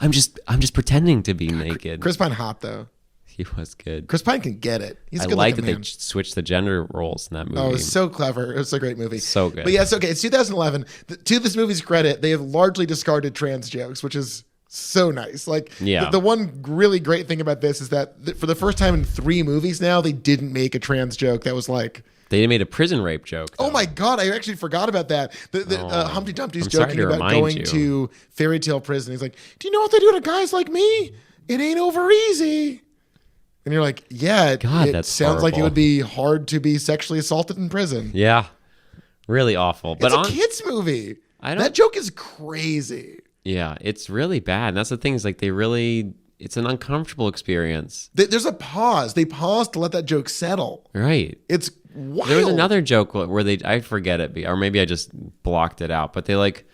I'm just pretending to be naked." Chris Pine hot though. He was good. Chris Pine can get it. He's a good like that man. They switched the gender roles in that movie. Oh, it was so clever. It was a great movie. So good. But yeah, it's okay. It's 2011. To this movie's credit, they have largely discarded trans jokes, which is So nice. Like Yeah. the one really great thing about this is that for the first time in 3 movies now, they didn't make a trans joke that was like, They made a prison rape joke. oh though. my God, I actually forgot about that. Humpty Dumpty's I'm sorry joking to about remind going you. to fairy tale prison. He's like, do you know what they do to guys like me? It ain't over easy. And you're like, yeah, God, it that's sounds like it horrible. would be hard to be sexually assaulted in prison. Yeah. Really awful. But It's a kid's movie. I That joke is crazy. Yeah, it's really bad. And that's the thing is like it's an uncomfortable experience. There's a pause. They pause to let that joke settle. Right. It's wild. There was another joke where I forget it, or maybe I just blocked it out, but they like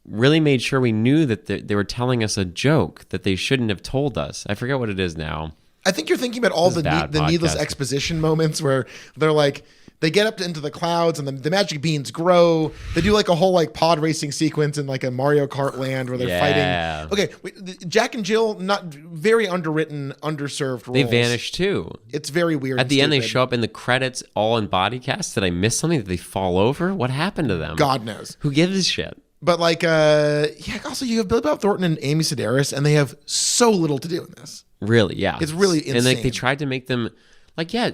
really made sure we knew that they were telling us a joke that they shouldn't have told us. I forget what it is now. I think you're thinking about all This is the bad needless podcasting. exposition moments where they're like, they get up into the clouds and the magic beans grow. They do like a whole like pod racing sequence in like a Mario Kart land where they're Yeah. fighting. Okay, Jack and Jill, not very underwritten, underserved roles. They vanish too. It's very weird. At the end, they stupid. show up in the credits all in body cast. Did I miss something? Did they fall over? What happened to them? God knows. Who gives a shit? But like, yeah. Also, you have Billy Bob Thornton and Amy Sedaris, and they have so little to do in this. Really? Yeah. It's really And like they insane. tried to make them like, yeah,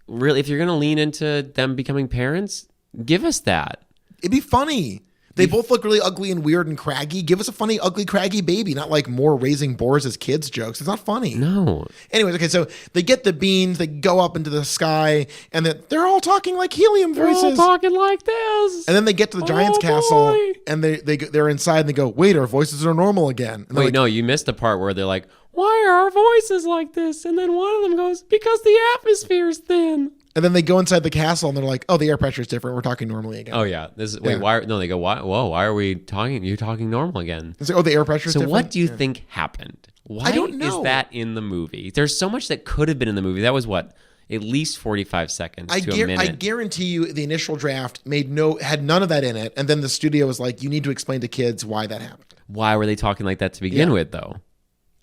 really, if you're going to lean into them becoming parents, give us that. It'd be funny. They both look really ugly and weird and craggy. Give us a funny, ugly, craggy baby, not like more raising boars as kids jokes. It's not funny. No. Anyways, okay, so they get the beans, they go up into the sky, and they're all talking like helium They're all voices. talking like this. And then they get to the Giant's Oh, castle, boy. and they're inside, and they go, "Wait, our voices are normal again." And they're Wait, like, no, you missed the part where they're like, why are our voices like this? And then one of them goes, because the atmosphere's thin. And then they go inside the castle, and they're like, "Oh, the air pressure is different. We're talking normally again." Oh, yeah. This is, wait, Yeah. why? No, they go, why? Whoa, why are we talking? You're talking normal again. It's like, "Oh, the air pressure is So different." what do you think happened? Why don't know. is that in the movie? There's so much that could have been in the movie. That was what? At least 45 seconds to a minute. I guarantee you, the initial draft had none of that in it, and then the studio was like, "You need to explain to kids why that happened." Why were they talking like that to begin Yeah. with, though?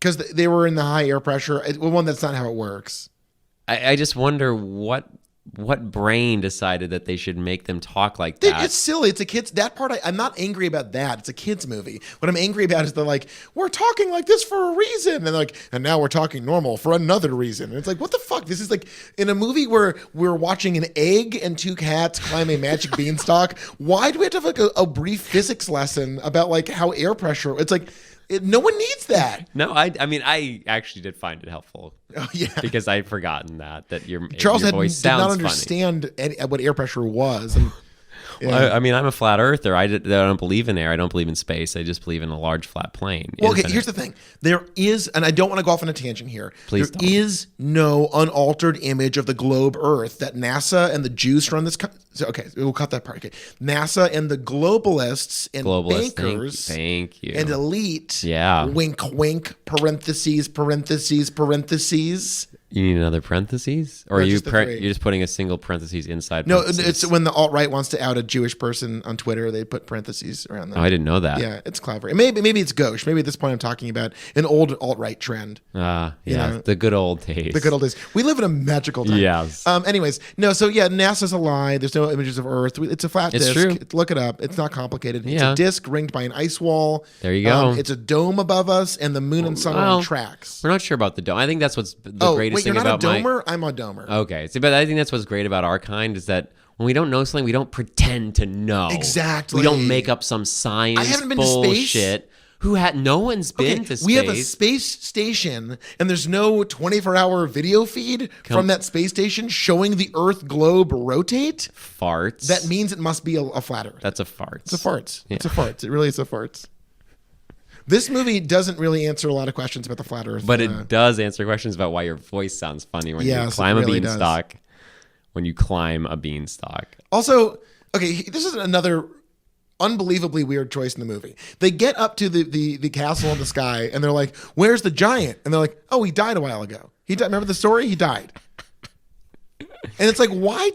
Because they were in the high air pressure. Well, one, that's not how it works. I just wonder what brain decided that they should make them talk like that. It's silly. It's a kid's. That part, I'm not angry about that. It's a kid's movie. What I'm angry about is they're like, "We're talking like this for a reason," and they're like, "And now we're talking normal for another reason." And it's like, what the fuck? This is like in a movie where we're watching an egg and 2 cats climb a magic beanstalk. Why do we have to have like a brief physics lesson about like how air pressure? It's like. No one needs that. No, I mean, I actually did find it helpful. Oh, yeah. Because I'd forgotten that your Charles your voice did not sounds funny. understand what air pressure was. And, I mean, I'm a flat earther. I don't believe in air. I don't believe in space. I just believe in a large flat plane. well, okay, Infinite. here's the thing. There is, and I don't want to go off on a tangent here. Please There don't. is no unaltered image of the globe Earth that NASA and the Jews run this. Okay, we'll cut that part. Okay, NASA and the globalists and Globalist, bankers thank you. and elite. Yeah. Wink, wink. Parentheses. Parentheses. Parentheses. You need another parentheses, or No, are you just the three. you're just putting a single parentheses inside? No, parentheses? it's when the alt right wants to out a Jewish person on Twitter. They put parentheses around that. Oh, I didn't know that. Yeah, it's clever. And maybe it's gauche. Maybe at this point I'm talking about an old alt-right trend. Yeah, know, the good old days. The good old days. We live in a magical time. Yes. Anyways, no. So yeah, NASA's a lie. There's no images of Earth. It's a flat It's disc. true. Look it up. It's not complicated. It's Yeah. a disc ringed by an ice wall. There you go. It's a dome above us, and the moon and sun are on Well, tracks. We're not sure about the dome. I think that's what's the Oh, greatest wait, thing you're not about a domer? I'm a domer. Okay, so, but I think that's what's great about our kind is that when we don't know something, we don't pretend to know. Exactly. We don't make up some science I haven't been to bullshit. space. No one's been Okay, to space. we have a space station, and there's no 24-hour video feed from that space station showing the Earth globe rotate. farts. That means it must be a flat Earth. That's a fart. It's a farts. It's a farts. It really is a farts. This movie doesn't really answer a lot of questions about the flat Earth. But it does answer questions about why your voice sounds funny when Yes, you it climb really a does. beanstalk. When you climb a beanstalk. Also, okay, this is another unbelievably weird choice in the movie. They get up to the castle in the sky, and they're like, "Where's the giant?" And they're like, "Oh, he died a while ago. He died. Remember the story? He died." And it's like, why?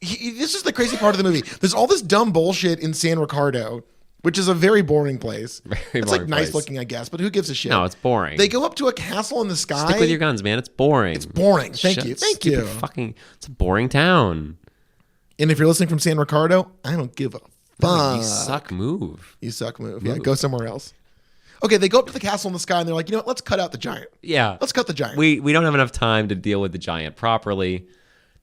This is the crazy part of the movie. There's all this dumb bullshit in San Ricardo, which is a very boring place. It's like boring nice place. looking, I guess, but who gives a shit? No, it's boring. They go up to a castle in the sky. Stick with your guns, man. It's boring. It's boring. Thank Shut- you. Thank stupid you. Fucking, it's a boring town. And if you're listening from San Ricardo, I don't give a fuck. You suck. Move. You suck. Move. Yeah, go somewhere else. Okay, they go up to the castle in the sky and they're like, you know what? Let's cut out the giant. Yeah. Let's cut the giant. We don't have enough time to deal with the giant properly.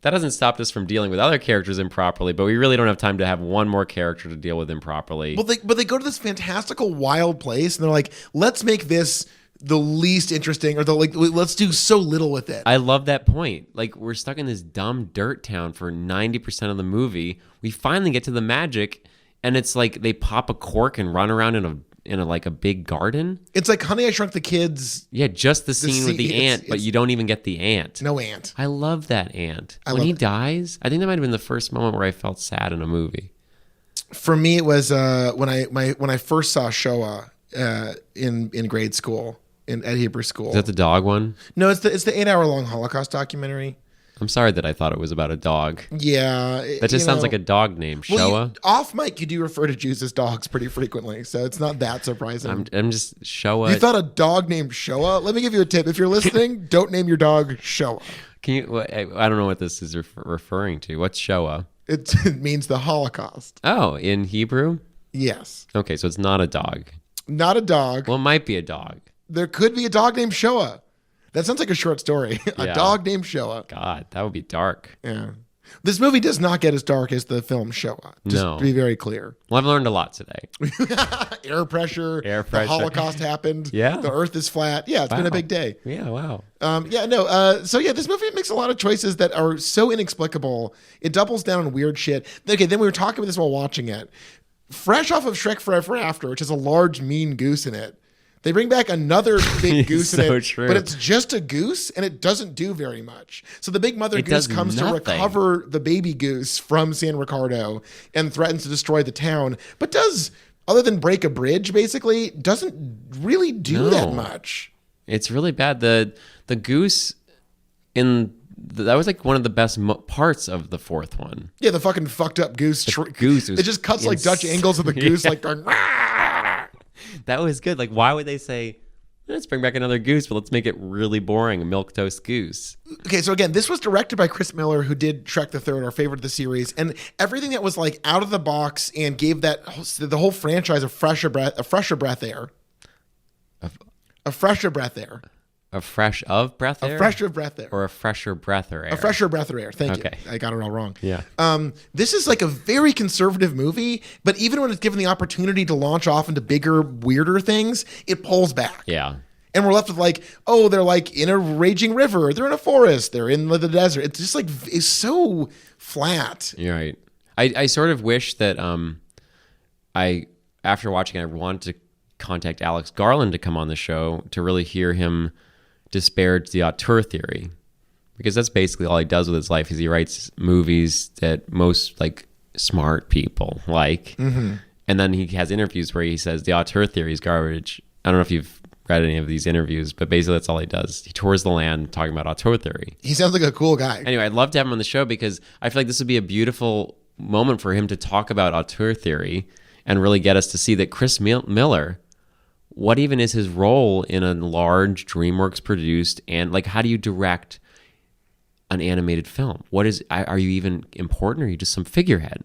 That hasn't stopped us from dealing with other characters improperly, but we really don't have time to have one more character to deal with improperly. Well, but they go to this fantastical wild place and they're like, let's make this the least interesting, or let's do so little with it. I love that point. Like, we're stuck in this dumb dirt town for 90% of the movie. We finally get to the magic, and it's like they pop a cork and run around in a like a big garden. It's like Honey, I Shrunk the Kids. Yeah, just the scene with the ant, but you don't even get the ant. No ant. I love that ant. When he dies, I think that might have been the first moment where I felt sad in a movie. For me, it was when I first saw Shoah in grade school. At Hebrew school. Is that the dog one? No, it's the 8-hour long Holocaust documentary. I'm sorry that I thought it was about a dog. Yeah. That just sounds like a dog name, Shoah. Off mic, you do refer to Jews as dogs pretty frequently, so it's not that surprising. I'm just Shoah. You thought a dog named Shoah? Let me give you a tip. If you're listening, don't name your dog Shoah. Can you? I don't know what this is referring to. What's Shoah? It means the Holocaust. Oh, in Hebrew? Yes. Okay, so it's not a dog. Not a dog. Well, it might be a dog. There could be a dog named Shoah. That sounds like a short story. A Yeah. dog named Shoah. God, that would be dark. Yeah. This movie does not get as dark as the film Shoah. Just No. to be very clear. Well, I've learned a lot today. Air pressure. Air pressure. The Holocaust happened. Yeah. The Earth is flat. Yeah, it's been a big day. Yeah, wow. So this movie makes a lot of choices that are so inexplicable. It doubles down on weird shit. Okay, then we were talking about this while watching it. Fresh off of Shrek Forever After, which has a large mean goose in it, they bring back another big goose in it, true. but it's just a goose and it doesn't do very much. So the big mother It goose does comes nothing. to recover the baby goose from San Ricardo and threatens to destroy the town, but does, other than break a bridge, basically, doesn't really do that much. It's really bad. The goose that was like one of the best parts of the fourth one. Yeah, the fucking fucked up goose. Goose was it just cuts like Dutch angles of the goose, like going, "Rah!" That was good. Like, why would they say, let's bring back another goose, but let's make it really boring, a milquetoast goose? Okay, so again, this was directed by Chris Miller, who did Shrek the Third, our favorite of the series, and everything that was like out of the box and gave the whole franchise a fresher breath air. A fresher breath air. A fresh of breath air? A fresher breath air. Or a fresher breath or air? A fresher breath of air. Thank Okay. you. I got it all wrong. Yeah. This is like a very conservative movie, but even when it's given the opportunity to launch off into bigger, weirder things, it pulls back. Yeah. And we're left with like, oh, they're like in a raging river. They're in a forest. They're in the desert. It's just like, it's so flat. You're right. I sort of wish that after watching it, I wanted to contact Alex Garland to come on the show to really hear him disparage the auteur theory, because that's basically all he does with his life is he writes movies that most like smart people like, and then he has interviews where he says the auteur theory is garbage. I don't know if you've read any of these interviews, but basically that's all he does. He tours the land talking about auteur theory. He sounds like a cool guy. Anyway, I'd love to have him on the show because I feel like this would be a beautiful moment for him to talk about auteur theory and really get us to see that Chris Miller, what even is his role in a large DreamWorks produced, and like, how do you direct an animated film? Are you even important, or are you just some figurehead?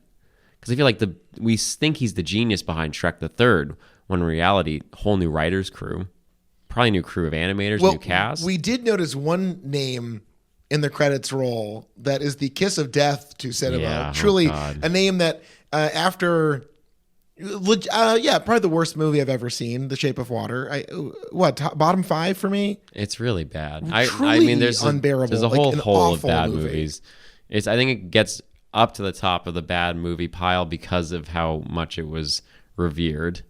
Because I feel like we think he's the genius behind Shrek the Third, when in reality, whole new writers crew, probably new crew of animators, new cast. We did notice one name in the credits roll that is the kiss of death to cinema. Yeah, Truly God. a name that after... probably the worst movie I've ever seen, The Shape of Water. Bottom 5 for me? It's really bad. Truly I mean, there's unbearable. There's a Like whole an hole of awful bad movie. movies. I think it gets up to the top of the bad movie pile because of how much it was revered.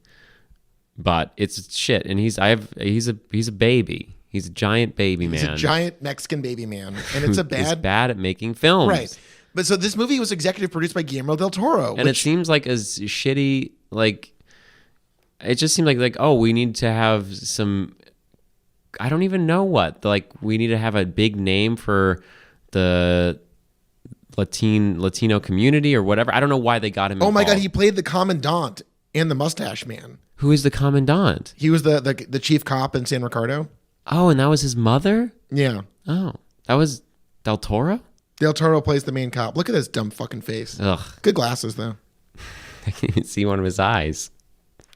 But it's shit, and he's a baby. He's a giant baby man. He's a giant Mexican baby man, and it's is bad at making films. Right. But so this movie was executive produced by Guillermo del Toro. And it seems like as shitty, like, it just seemed like, oh, we need to have some, I don't even know what. Like, we need to have a big name for the Latino community or whatever. I don't know why they got him Oh my God, involved. he played the commandant and the mustache man. Who is the commandant? He was the chief cop in San Ricardo. Oh, and that was his mother? Yeah. Oh, that was Del Toro? Del Toro plays the main cop. Look at his dumb fucking face. Ugh. Good glasses, though. I can't even see one of his eyes.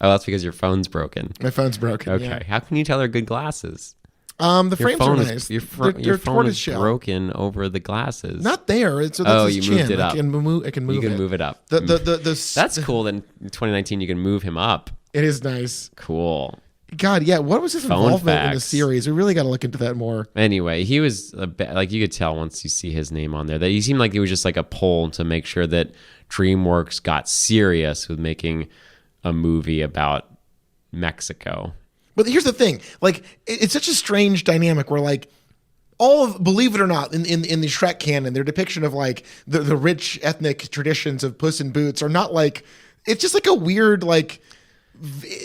Oh, that's because your phone's broken. My phone's broken. Okay. Yeah. How can you tell they're good glasses? The frames are nice. Your They're phone is tortoiseshell. broken over the glasses. Not there. That's his you moved chin. it up. I can move it. You can move it up. That's cool. Then in 2019, you can move him up. It is nice. Cool. God, yeah. What was his Phone involvement in the facts. series? We really got to look into that more. Anyway, he was like you could tell once you see his name on there that he seemed like he was just like a poll to make sure that DreamWorks got serious with making a movie about Mexico. But here's the thing: like, it's such a strange dynamic where, like, believe it or not, in the Shrek canon, their depiction of like the rich ethnic traditions of Puss in Boots are not like. It's just like a weird like.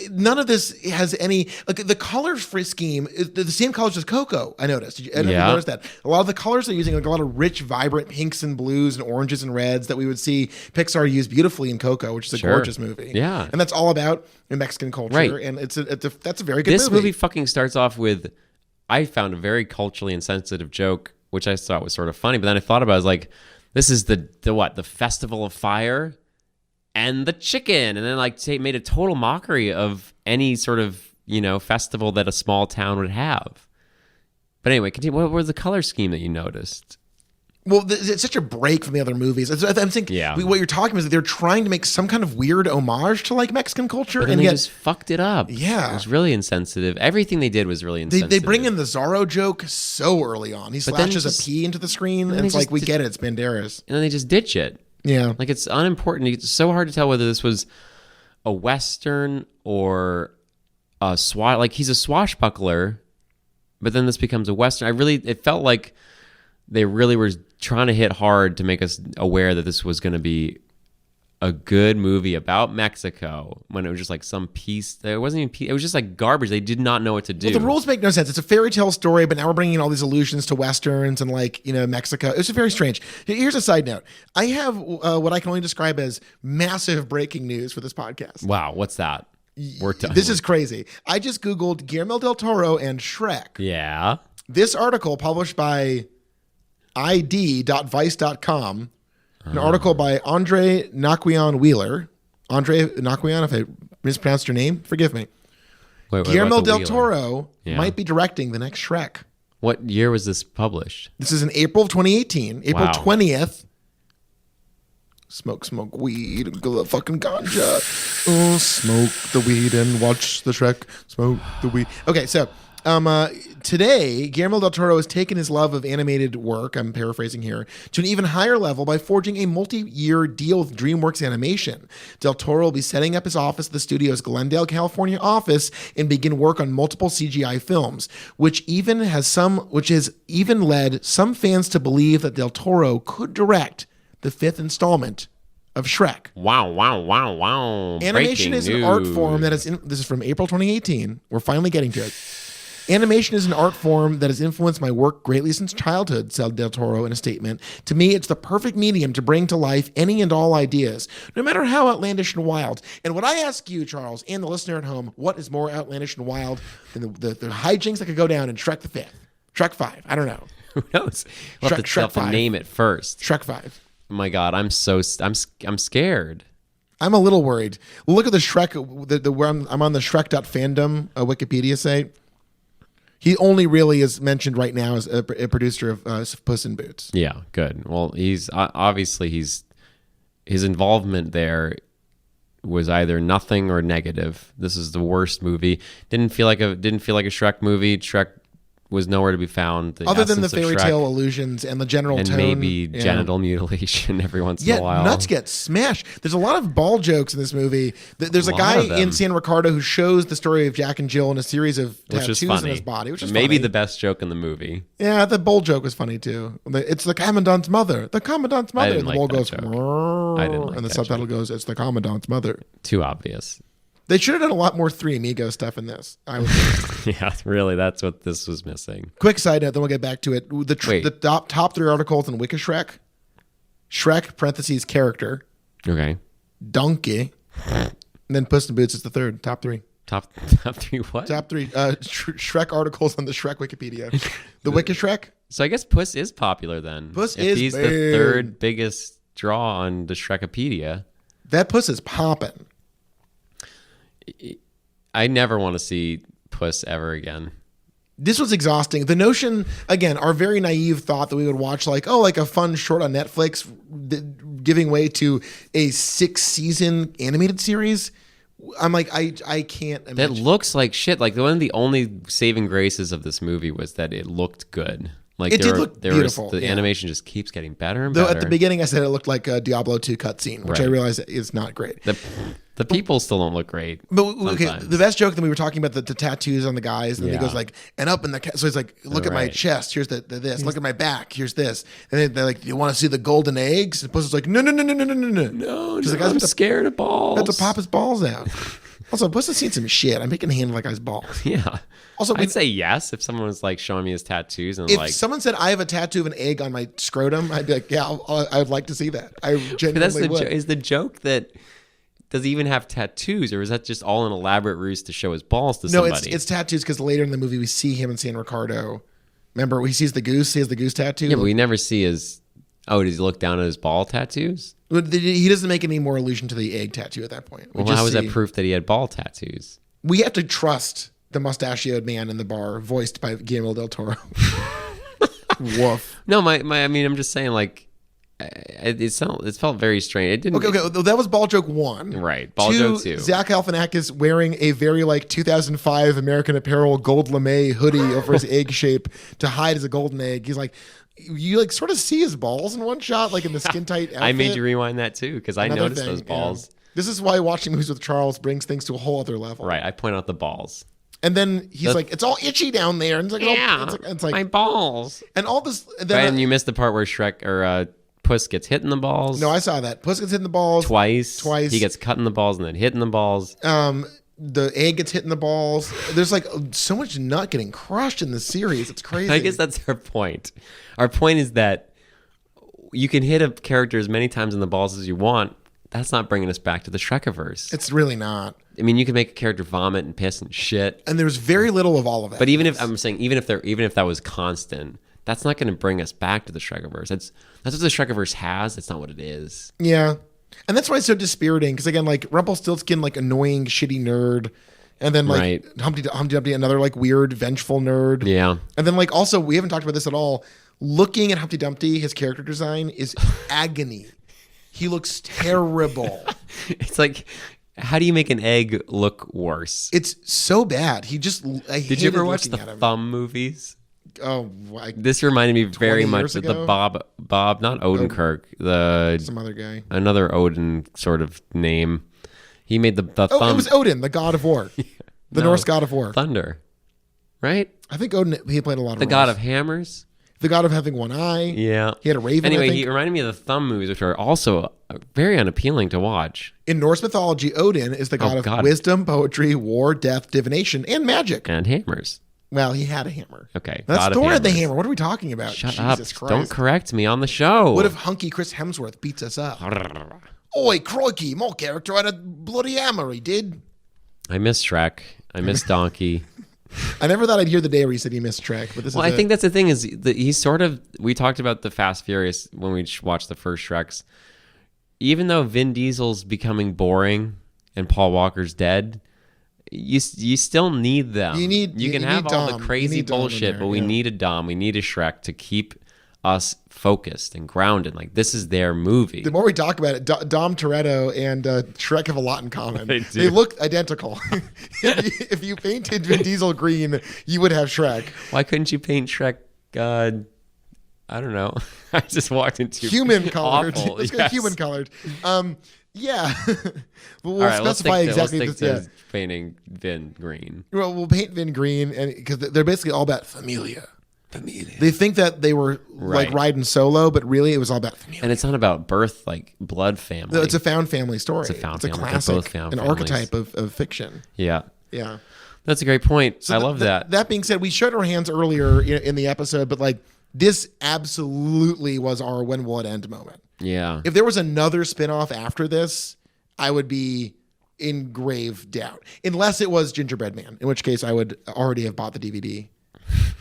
None of this has any like the color scheme is the same colors as Coco. I noticed. I don't know if you noticed that. A lot of the colors they're using like a lot of rich, vibrant pinks and blues and oranges and reds that we would see Pixar use beautifully in Coco, which is a gorgeous movie. Yeah, and that's all about Mexican culture. Right. And that's a very good movie. This movie fucking starts off with, I found a very culturally insensitive joke, which I thought was sort of funny. But then I thought about it, I was like, this is the what? The Festival of Fire and the chicken. And then like made a total mockery of any sort of, festival that a small town would have. But anyway, continue. What was the color scheme that you noticed? Well, it's such a break from the other movies. I'm thinking, what you're talking about is that they're trying to make some kind of weird homage to like Mexican culture, but then they just fucked it up. Yeah, it was really insensitive. Everything they did was really insensitive. They bring in the Zorro joke so early on. He slashes a P into the screen, and it's like we get it. It's Banderas, and then they just ditch it. Yeah, like it's unimportant. It's so hard to tell whether this was a Western or a like he's a swashbuckler, but then this becomes a Western. It felt like they really were trying to hit hard to make us aware that this was going to be a good movie about Mexico when it was just like some piece. It wasn't even. It was just like garbage. They did not know what to do. Well, the rules make no sense. It's a fairy tale story, but now we're bringing in all these allusions to westerns and like Mexico. It's just very strange. Here's a side note. I have what I can only describe as massive breaking news for this podcast. Wow, what's that? This is crazy. I just Googled Guillermo del Toro and Shrek. Yeah. This article published by id.vice.com. An article by Andre Naquion Wheeler. Andre Naquion, if I mispronounced your name, forgive me. Guillermo del Toro might be directing the next Shrek. What year was this published? This is in April of 2018. April 20th. Smoke weed and go fucking ganja. Oh, smoke the weed and watch the Shrek. Smoke the weed. Okay, so today, Guillermo del Toro has taken his love of animated work, I'm paraphrasing here, to an even higher level by forging a multi-year deal with DreamWorks Animation. Del Toro will be setting up his office at the studio's Glendale, California office and begin work on multiple CGI films, which has even led some fans to believe that Del Toro could direct the fifth installment of Shrek. Wow. Animation is an art form that is, this is from April 2018. We're finally getting to it. Animation is an art form that has influenced my work greatly since childhood, said Del Toro in a statement. To me, it's the perfect medium to bring to life any and all ideas, no matter how outlandish and wild. And when I ask you, Charles, and the listener at home, what is more outlandish and wild than the hijinks that could go down in Shrek the Fifth? Shrek 5, I don't know. Who knows? We'll have to name it first. Shrek 5. Oh my God, I'm scared. I'm a little worried. Look at the Shrek, where I'm on the Shrek.fandom Wikipedia site. He only really is mentioned right now as a producer of Puss in Boots. Yeah, good. Well, he's obviously his involvement there was either nothing or negative. This is the worst movie. Didn't feel like a Shrek movie. Shrek was nowhere to be found. Other than the fairy tale illusions and the general and tone. And maybe genital mutilation every once in a while. Nuts get smashed. There's a lot of ball jokes in this movie. There's a guy in San Ricardo who shows the story of Jack and Jill in a series of tattoos in his body, which is maybe funny. The best joke in the movie. Yeah, the bull joke was funny too. It's the commandant's mother. The commandant's mother. And the bull goes, I didn't like and the subtitle goes, it's the commandant's mother. Too obvious. They should have done a lot more Three Amigos stuff in this, I would think. Yeah, really, that's what this was missing. Quick side note, then we'll get back to it. The top three articles in Wikishrek. Shrek, parentheses, character. Okay. Donkey. And then Puss in Boots is the third. Top three. Top three what? Top three. Shrek articles on the Shrek Wikipedia. The Wikishrek. So I guess Puss is popular then. Puss if is he's big. The third biggest draw on the Shrekipedia. That Puss is popping. I never want to see Puss ever again. This was exhausting. The notion, again, our very naive thought that we would watch like a fun short on Netflix giving way to a 6-season animated series. I'm like, I can't imagine. That looks like shit. Like one of the only saving graces of this movie was that it looked good. Like it did look beautiful. The animation just keeps getting better and Though better. at the beginning I said it looked like a Diablo 2 cutscene, which I realize is not great. The people still don't look great. But okay, the best joke that we were talking about the tattoos on the guys, and he goes like, and up in the so he's like, look at my chest, here's this, look at my back, here's this, and then they're like, you want to see the golden eggs? And Puss is like, no, I'm scared of balls. Have to pop his balls out. Also, Puss has seen some shit. I'm making a hand like guy's balls. Yeah. Also, I'd say yes if someone was like showing me his tattoos and if someone said I have a tattoo of an egg on my scrotum, I'd be like, yeah, I would like to see that. I genuinely would. Is the joke that does he even have tattoos, or is that just all an elaborate ruse to show his balls to somebody? No, it's tattoos because later in the movie we see him and San Ricardo. Remember, he sees the goose. He has the goose tattoo. Yeah, but we never see his. Oh, does he look down at his ball tattoos? He doesn't make any more allusion to the egg tattoo at that point. Well, how is that proof that he had ball tattoos? We have to trust the mustachioed man in the bar, voiced by Guillermo del Toro. Woof. No, I mean, I'm just saying, like, it felt very strange. It didn't. Okay, that was ball joke 1. Right, ball joke 2. Zach Galifianakis wearing a very 2005 American Apparel gold lame hoodie over his egg shape to hide as a golden egg. He's like, you like sort of see his balls in one shot, like in the skin tight outfit. I made you rewind that too because I noticed those balls. Yeah. This is why watching movies with Charles brings things to a whole other level. Right, I point out the balls. And then he's like, it's all itchy down there. And it's like, it's like my balls. And all this. And you missed the part where Puss gets hit in the balls. No, I saw that. Puss gets hit in the balls. Twice. He gets cut in the balls and then hit in the balls. The egg gets hit in the balls. There's like so much nut getting crushed in the series. It's crazy. I guess that's our point. Our point is that you can hit a character as many times in the balls as you want. That's not bringing us back to the Shrekiverse. It's really not. I mean, you can make a character vomit and piss and shit. And there's very little of all of that. But even if that was constant, that's not going to bring us back to the Shrekiverse. That's what the Shrekiverse has. It's not what it is. Yeah. And that's why it's so dispiriting. Because again, like Rumpelstiltskin, like annoying, shitty nerd. And then like Humpty Dumpty, another like weird, vengeful nerd. Yeah. And then like also, we haven't talked about this at all. Looking at Humpty Dumpty, his character design is agony. He looks terrible. It's like, how do you make an egg look worse? It's so bad. Did you ever watch the Thumb movies? Oh, this reminded me very much of the Bob, not Odenkirk, some other guy, another Odin sort of name. He made the Thumb. It was Odin, the god of war, the Norse god of war, thunder, right? I think Odin. He played a lot of the god of hammers. The god of having one eye. Yeah. He had a raven. Anyway, he reminded me of the Thumb movies, which are also very unappealing to watch. In Norse mythology, Odin is the god of wisdom, poetry, war, death, divination, and magic. And hammers. Well, he had a hammer. Okay. That's Thor had the hammer. What are we talking about? Shut Jesus up. Christ. Don't correct me on the show. What if hunky Chris Hemsworth beats us up? Oi, crikey, my character had a bloody hammer, he did. I miss Shrek. I miss Donkey. I never thought I'd hear the day where he said he missed Shrek, but this is I think that's the thing is that he's sort of, we talked about the Fast Furious when we watched the first Shreks. Even though Vin Diesel's becoming boring and Paul Walker's dead, you still need them. You can have all the crazy bullshit, but we need a Dom. We need a Shrek to keep us focused and grounded. Like, this is their movie. The more we talk about it, Dom Toretto and Shrek have a lot in common. They look identical. If you painted Vin Diesel green, you would have Shrek. Why couldn't you paint Shrek? I don't know. I just walked into human colored. Awful. Let's go human colored. Yeah. We'll right, specify exactly. Let's stick to painting Vin green. Well, we'll paint Vin green, and because they're basically all about familia. They think that they were like riding solo, but really it was all about familia. And it's not about birth, like blood family. No, it's a found family story. It's a found family. Classic, an archetype of fiction. Yeah. Yeah. That's a great point. So I love that. That being said, we showed our hands earlier in the episode, but like this absolutely was our when will it end moment. Yeah. If there was another spinoff after this, I would be in grave doubt. Unless it was Gingerbread Man, in which case I would already have bought the DVD.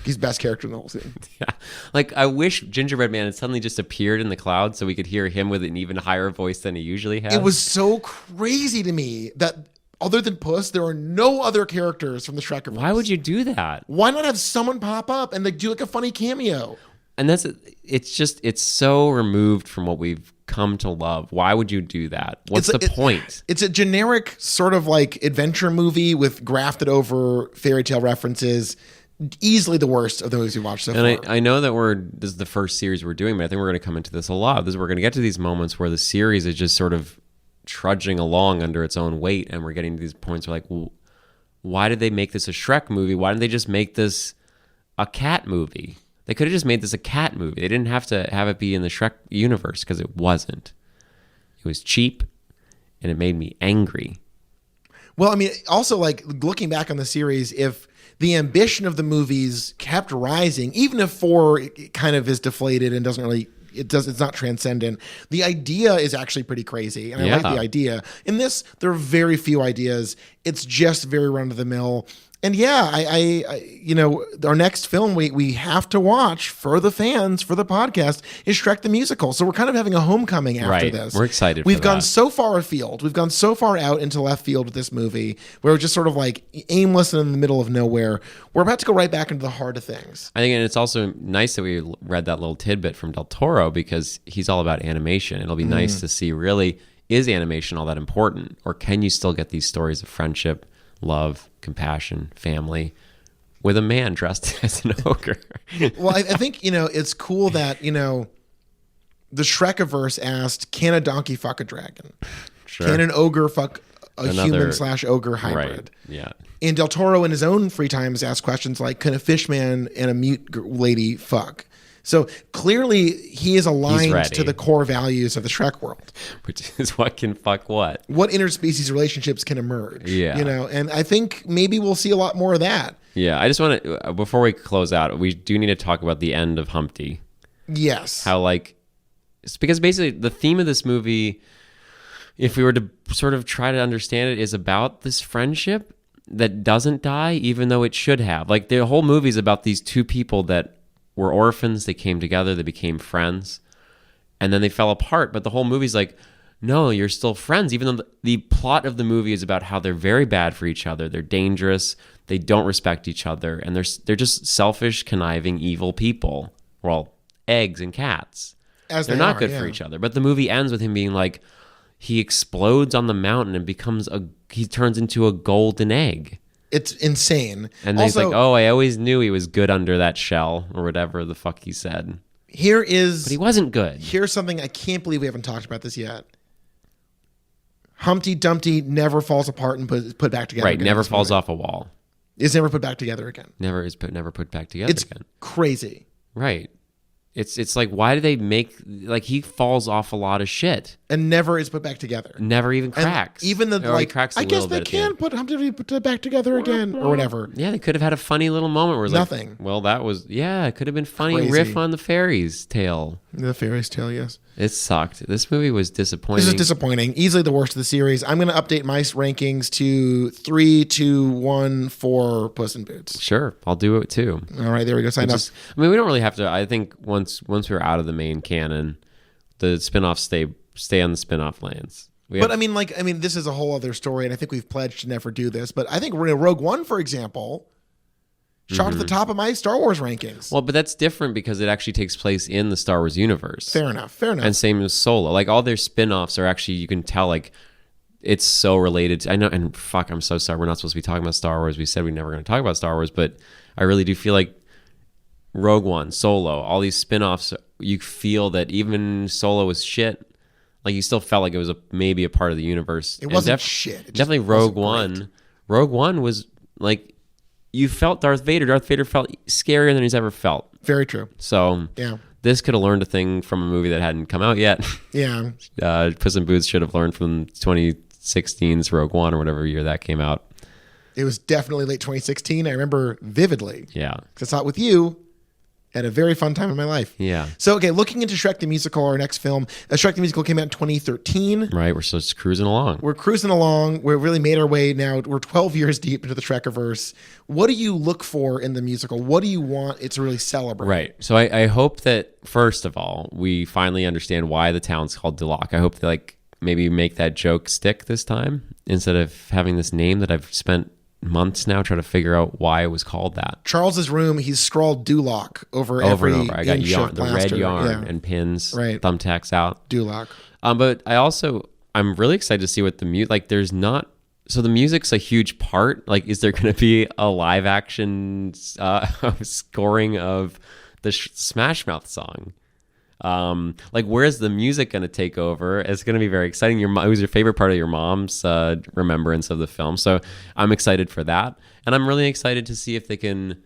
He's best character in the whole thing. Yeah. Like, I wish Gingerbread Man had suddenly just appeared in the cloud so we could hear him with an even higher voice than he usually has. It was so crazy to me that other than Puss, there are no other characters from the Shrekiverse. Why would you do that? Why not have someone pop up and do like a funny cameo? And it's so removed from what we've come to love. Why would you do that? What's the point? It's a generic sort of like adventure movie with grafted over fairy tale references. Easily the worst of the movies we've watched so far. And I know that this is the first series we're doing, but I think we're going to come into this a lot. We're going to get to these moments where the series is just sort of trudging along under its own weight, and we're getting to these points where like, well, why did they make this a Shrek movie? Why didn't they just make this a cat movie? They could have just made this a cat movie. They didn't have to have it be in the Shrek universe because it wasn't. It was cheap, and it made me angry. Well, I mean, also like looking back on the series, if the ambition of the movies kept rising, even if 4 kind of is deflated and it's not transcendent. The idea is actually pretty crazy, and I like the idea. In this, there are very few ideas. It's just very run of the mill. And yeah, I our next film we have to watch for the fans, for the podcast, is Shrek the Musical. So we're kind of having a homecoming after this. We're excited. We've gone so far afield. We've gone so far out into left field with this movie, where we're just sort of like aimless and in the middle of nowhere. We're about to go right back into the heart of things. I think, and it's also nice that we read that little tidbit from Del Toro, because he's all about animation. It'll be nice to see, really, is animation all that important? Or can you still get these stories of friendship, love, compassion, family with a man dressed as an ogre? Well, I think, it's cool that, the Shrekiverse asked, can a donkey fuck a dragon? Sure. Can an ogre fuck a human/ogre hybrid? Right. Yeah. And Del Toro in his own free time has asked questions like, can a fishman and a mute lady fuck? So clearly he is aligned to the core values of the Shrek world. Which is what can fuck what? What interspecies relationships can emerge. Yeah. And I think maybe we'll see a lot more of that. Yeah. I just want to, before we close out, we do need to talk about the end of Humpty. Yes. How it's because basically the theme of this movie, if we were to sort of try to understand it, is about this friendship that doesn't die, even though it should have. Like the whole movie is about these two people that were orphans. They came together, they became friends, and then they fell apart. But the whole movie's like, no, you're still friends, even though the plot of the movie is about how they're very bad for each other. They're dangerous. They don't respect each other, and they're just selfish, conniving, evil people. Well, eggs and cats. They're not good for each other. But the movie ends with him being like, he explodes on the mountain and he turns into a golden egg. It's insane. And then he's like, oh, I always knew he was good under that shell, or whatever the fuck he said. But he wasn't good. Here's something I can't believe we haven't talked about this yet. Humpty Dumpty never falls apart and put back together. Right, never falls off a wall. Is never put back together again. Never put back together again. It's crazy. Right. It's like, why do they make, like, he falls off a lot of shit and never is put back together. Never even cracks. And even cracks. I guess they can put Humpty back together again or whatever. Yeah, they could have had a funny little moment where nothing. Well, that was it could have been funny. Crazy. Riff on the fairy's tale. The fairy's tale, yes. It sucked. This movie was disappointing. This is disappointing. Easily the worst of the series. I'm going to update my rankings to 3, 2, 1 for Puss in Boots. Sure, I'll do it too. All right, there we go. Sign up. I mean, we don't really have to. I think once we're out of the main canon, the spinoffs stay on the spinoff lands. This is a whole other story, and I think we've pledged to never do this. But I think Rogue One, for example, shot at the top of my Star Wars rankings. Well, but that's different because it actually takes place in the Star Wars universe. Fair enough. And same as Solo. Like, all their spin-offs are actually, you can tell, like, it's so related. I know, and fuck, I'm so sorry. We're not supposed to be talking about Star Wars. We said we never going to talk about Star Wars, but I really do feel like Rogue One, Solo, all these spin-offs, you feel that even Solo was shit. Like, you still felt like it was maybe a part of the universe. It wasn't shit. It definitely Rogue One. Great. Rogue One was, like, you felt Darth Vader. Darth Vader felt scarier than he's ever felt. Very true. So this could have learned a thing from a movie that hadn't come out yet. Yeah. Puss in Boots should have learned from 2016's Rogue One or whatever year that came out. It was definitely late 2016. I remember vividly. Yeah. Because I saw it with you at a very fun time in my life. Yeah. So, okay, looking into Shrek the Musical, our next film. Shrek the Musical came out in 2013. Right, we're just cruising along. We're cruising along. We've really made our way now. We're 12 years deep into the Shrekiverse. What do you look for in the musical? What do you want it to really celebrate? Right. So I hope that, first of all, we finally understand why the town's called Duloc. I hope that, like, maybe make that joke stick this time instead of having this name that I've spent months now trying to figure out why it was called that. Charles's room, he's scrawled Duloc over and every over. I got yarn, the red yarn and pins, thumbtacks out. Duloc. But I'm really excited to see what the music, so the music's a huge part. Like, is there going to be a live action scoring of the Smash Mouth song? Where's the music going to take over? It's going to be very exciting. Who's your favorite part of your mom's remembrance of the film? So I'm excited for that. And I'm really excited to see if they can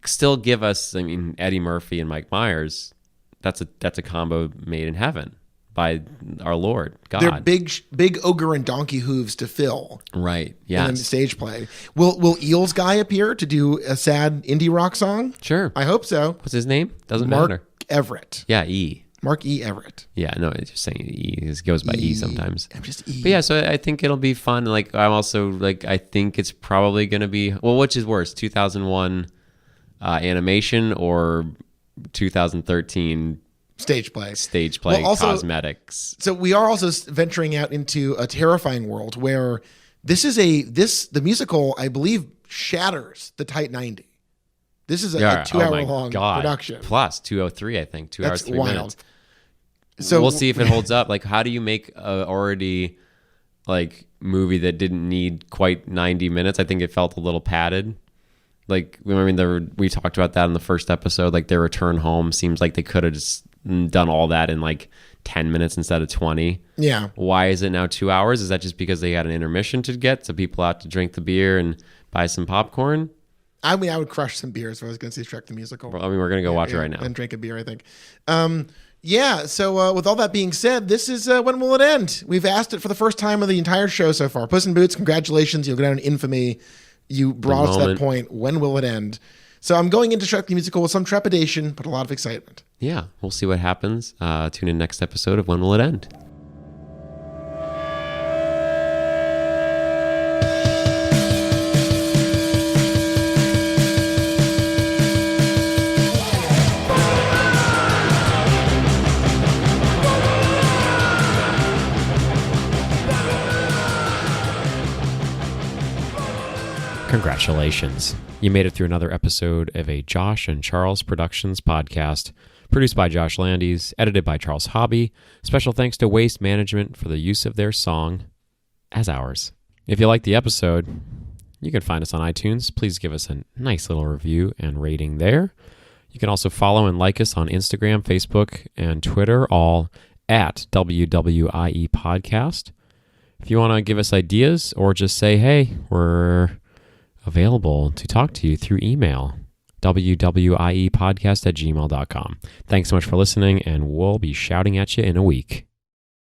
still give us, Eddie Murphy and Mike Myers. That's a combo made in heaven by our Lord God. They're big ogre and donkey hooves to fill. Right. Yeah. In the stage play. Will Eels Guy appear to do a sad indie rock song? Sure. I hope so. What's his name? Doesn't Mark matter. Everett. Yeah, E. Mark E. Everett. Yeah, no, it's just saying E. It goes by E sometimes. I'm just E. But yeah, so I think it'll be fun. I'm also I think it's probably going to be, which is worse, 2001 animation or 2013 stage play cosmetics. So we are also venturing out into a terrifying world where the musical, I believe, shatters the tight 90. This is a 2-hour long production. Plus 203, I think. 2 hours, 3 minutes. So we'll see if it holds up. How do you make a already movie that didn't need quite 90 minutes? I think it felt a little padded. We talked about that in the first episode. Their return home seems like they could have just done all that in 10 minutes instead of 20. Yeah. Why is it now 2 hours? Is that just because they had an intermission to get so people out to drink the beer and buy some popcorn? I would crush some beers if I was going to see Shrek the Musical. Well, we're going to go watch it right now. And drink a beer, I think. So with all that being said, this is When Will It End? We've asked it for the first time of the entire show so far. Puss in Boots, congratulations. You'll go down in infamy. You brought us to that point. When will it end? So I'm going into Shrek the Musical with some trepidation, but a lot of excitement. Yeah, we'll see what happens. Tune in next episode of When Will It End? Congratulations. You made it through another episode of a Josh and Charles Productions podcast, produced by Josh Landys, edited by Charles Hobby. Special thanks to Waste Management for the use of their song as ours. If you liked the episode, you can find us on iTunes. Please give us a nice little review and rating there. You can also follow and like us on Instagram, Facebook, and Twitter, all at WWIE Podcast. If you want to give us ideas or just say, hey, we're available to talk to you through email, wwiepodcast@gmail.com. Thanks so much for listening, and we'll be shouting at you in a week.